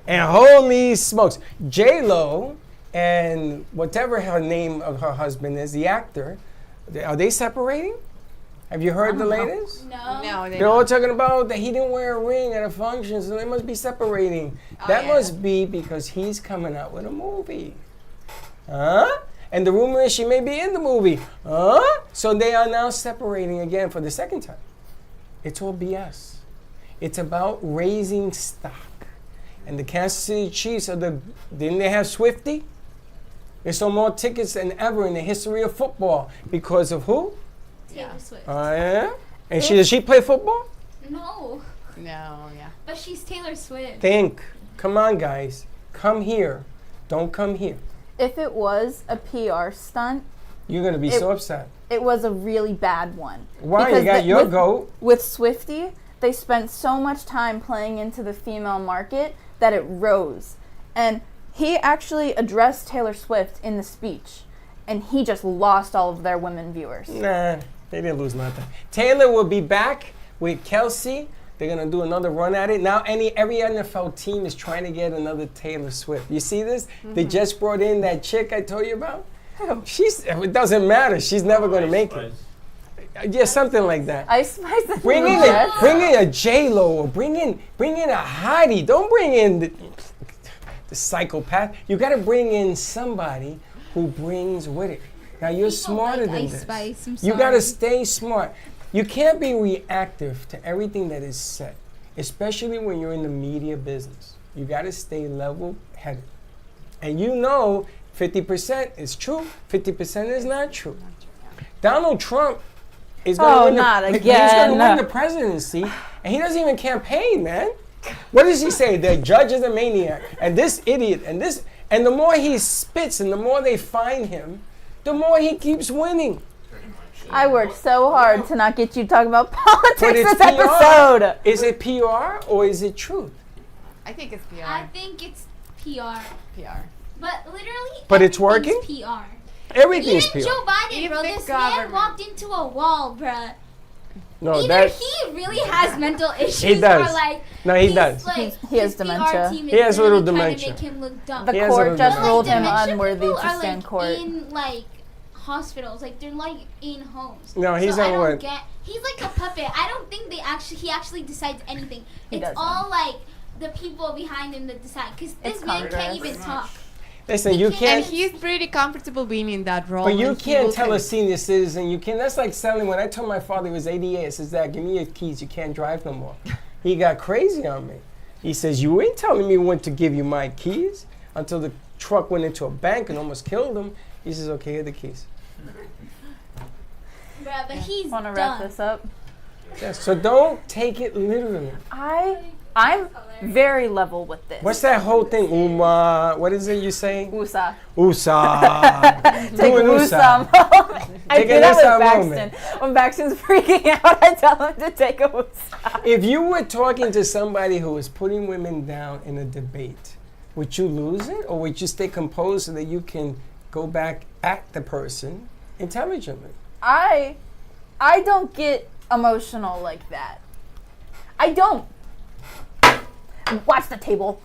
and holy smokes, J-Lo and whatever her name of her husband is, the actor, are they separating? Have you heard the latest? No. They're all talking about that he didn't wear a ring at a function, so they must be separating. That must be because he's coming out with a movie. Huh? And the rumor is she may be in the movie. Huh? So they are now separating again for the second time. It's all BS. It's about raising stock. And the Kansas City Chiefs didn't they have Swifty? They sold more tickets than ever in the history of football because of who? Taylor Swift. Oh, yeah? And does she play football? No. No, yeah. But she's Taylor Swift. Think. Come on, guys. Come here. Don't come here. If it was a PR stunt, You're going to be so upset. it was a really bad one. Why? Because You got your with, goat. With Swifty, they spent so much time playing into the female market that it rose. And he actually addressed Taylor Swift in the speech, and he just lost all of their women viewers. Nah, they didn't lose nothing. Taylor will be back with Kelsey. They're going to do another run at it. Now every NFL team is trying to get another Taylor Swift. You see this? They just brought in that chick I told you about. It doesn't matter. She's never going to make it. Yeah, something like that. Ice Spice. Bring in a J-Lo or bring in a Heidi. Don't bring in the psychopath. You got to bring in somebody who brings with it. Now you're smarter than Ice this. Spice, I'm You got to sorry. stay smart. You can't be reactive to everything that is said, especially when you're in the media business. You got to stay level-headed. And you know 50% is true, 50% is not true. Donald Trump is going to not He's going to again. win the presidency, and he doesn't even campaign, man. What does he say? The judge is a maniac, and this idiot, and the more he spits and the more they find him, the more he keeps winning. I worked so hard to not get you talking about politics But it's this PR. episode. Is it PR or is it truth? I think it's PR. I think it's PR. But literally, But it's working? everything's PR. Everything's Even PR. Joe Biden, bro, Even the this man government. walked into a wall, bruh. No, Either that he really has mental issues he does. or like No, he he's, does. Like, He has his PR dementia. team is He has a little really trying dementia. to make him look dumb. The He has a court little just dementia. ruled him Dementia unworthy people to are, stand like, court. in like hospitals, like they're like in homes. No, he's so I on don't what? get. He's like a puppet. I don't think he actually decides anything. He It's doesn't. all like the people behind him that decide. Because this It's man can't Congress. even talk. Listen, you And can't. he's pretty comfortable being in that role. But you and he can't will tell a con- senior citizen. You can. That's like selling. When I told my father he was 88, I says, "Dad, give me your keys. You can't drive no more." He got crazy on me. He says, "You ain't telling me when to give you my keys." Until the truck went into a bank and almost killed him. He says, "Okay, here are the keys." Bruh, but he's Want to done. wrap this up? Yes. So don't take it literally. I'm very level with this. What's that whole thing? What is it you say? Usa. Usa. Take Do an Usa. I Take do an that Usa with moment. Baxton. When Baxton's freaking out, I tell him to take a Usa. If you were talking to somebody who was putting women down in a debate, would you lose it, or would you stay composed so that you can go back at the person intelligently? I don't get emotional like that. I don't. Watch the table.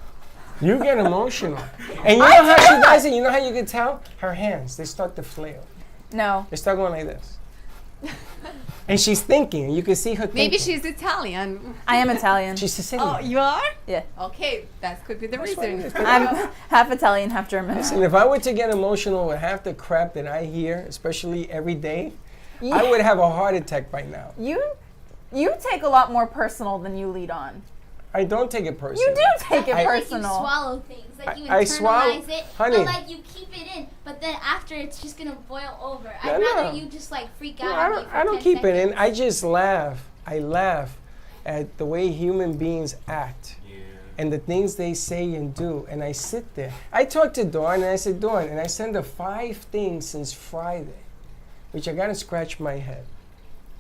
You get emotional. And you know how she does it? You know how you can tell? Her hands, they start to flail. No. They start going like this. And she's thinking, and you can see her thinking. Maybe she's Italian. I am Italian. She's Sicilian. Oh, you are? Yeah. Okay, that could be the That's fine. reason. I'm half Italian, half German. Listen, if I were to get emotional with half the crap that I hear, especially every day, I would have a heart attack by now. You take a lot more personal than you lead on. I don't take it personally. You do take it I feel personal. like you swallow things, like you I internalize swallow- it, honey. but like you keep it in, but then after it's just gonna boil over. I'd No, rather no. you just like freak No, out. I don't keep it in. I just laugh. I laugh at the way human beings act and the things they say and do. And I sit there. I talk to Dawn and I said, Dawn, and I send her 5 things since Friday, which I gotta scratch my head.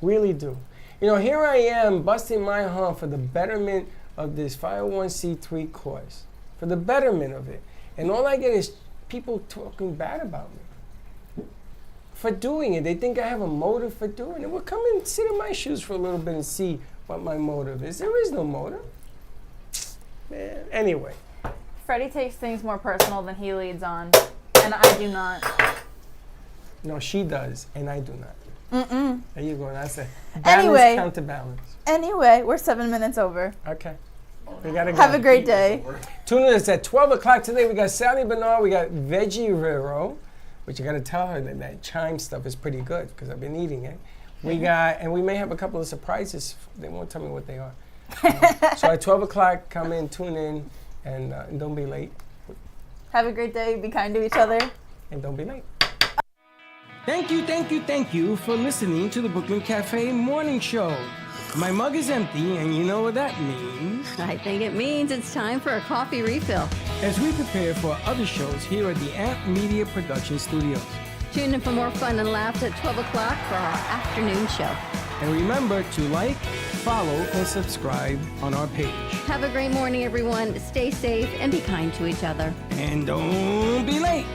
Really do. You know, here I am busting my hump for the betterment of this 501c3 cause, for the betterment of it. And all I get is people talking bad about me for doing it. They think I have a motive for doing it. Well, come and sit in my shoes for a little bit and see what my motive is. There is no motive. Man, anyway. Freddie takes things more personal than he leads on, and I do not. No, she does, and I do not. Mm-mm. There you go. That's it. Balance, Anyway. counterbalance. Anyway, we're 7 minutes over. Okay. We gotta go. Have a great day. Tune in. It's at 12 o'clock today. We got Sally Bernard. We got Veggie Rero, which I got to tell her that chime stuff is pretty good because I've been eating it. We got, and we may have a couple of surprises. They won't tell me what they are. So at 12 o'clock, come in, tune in, and don't be late. Have a great day. Be kind to each other. And don't be late. Thank you for listening to the Brooklyn Cafe Morning Show. My mug is empty, and you know what that means. I think it means it's time for a coffee refill. As we prepare for other shows here at the Amp Media Production Studios. Tune in for more fun and laughs at 12 o'clock for our afternoon show. And remember to like, follow, and subscribe on our page. Have a great morning, everyone. Stay safe and be kind to each other. And don't be late.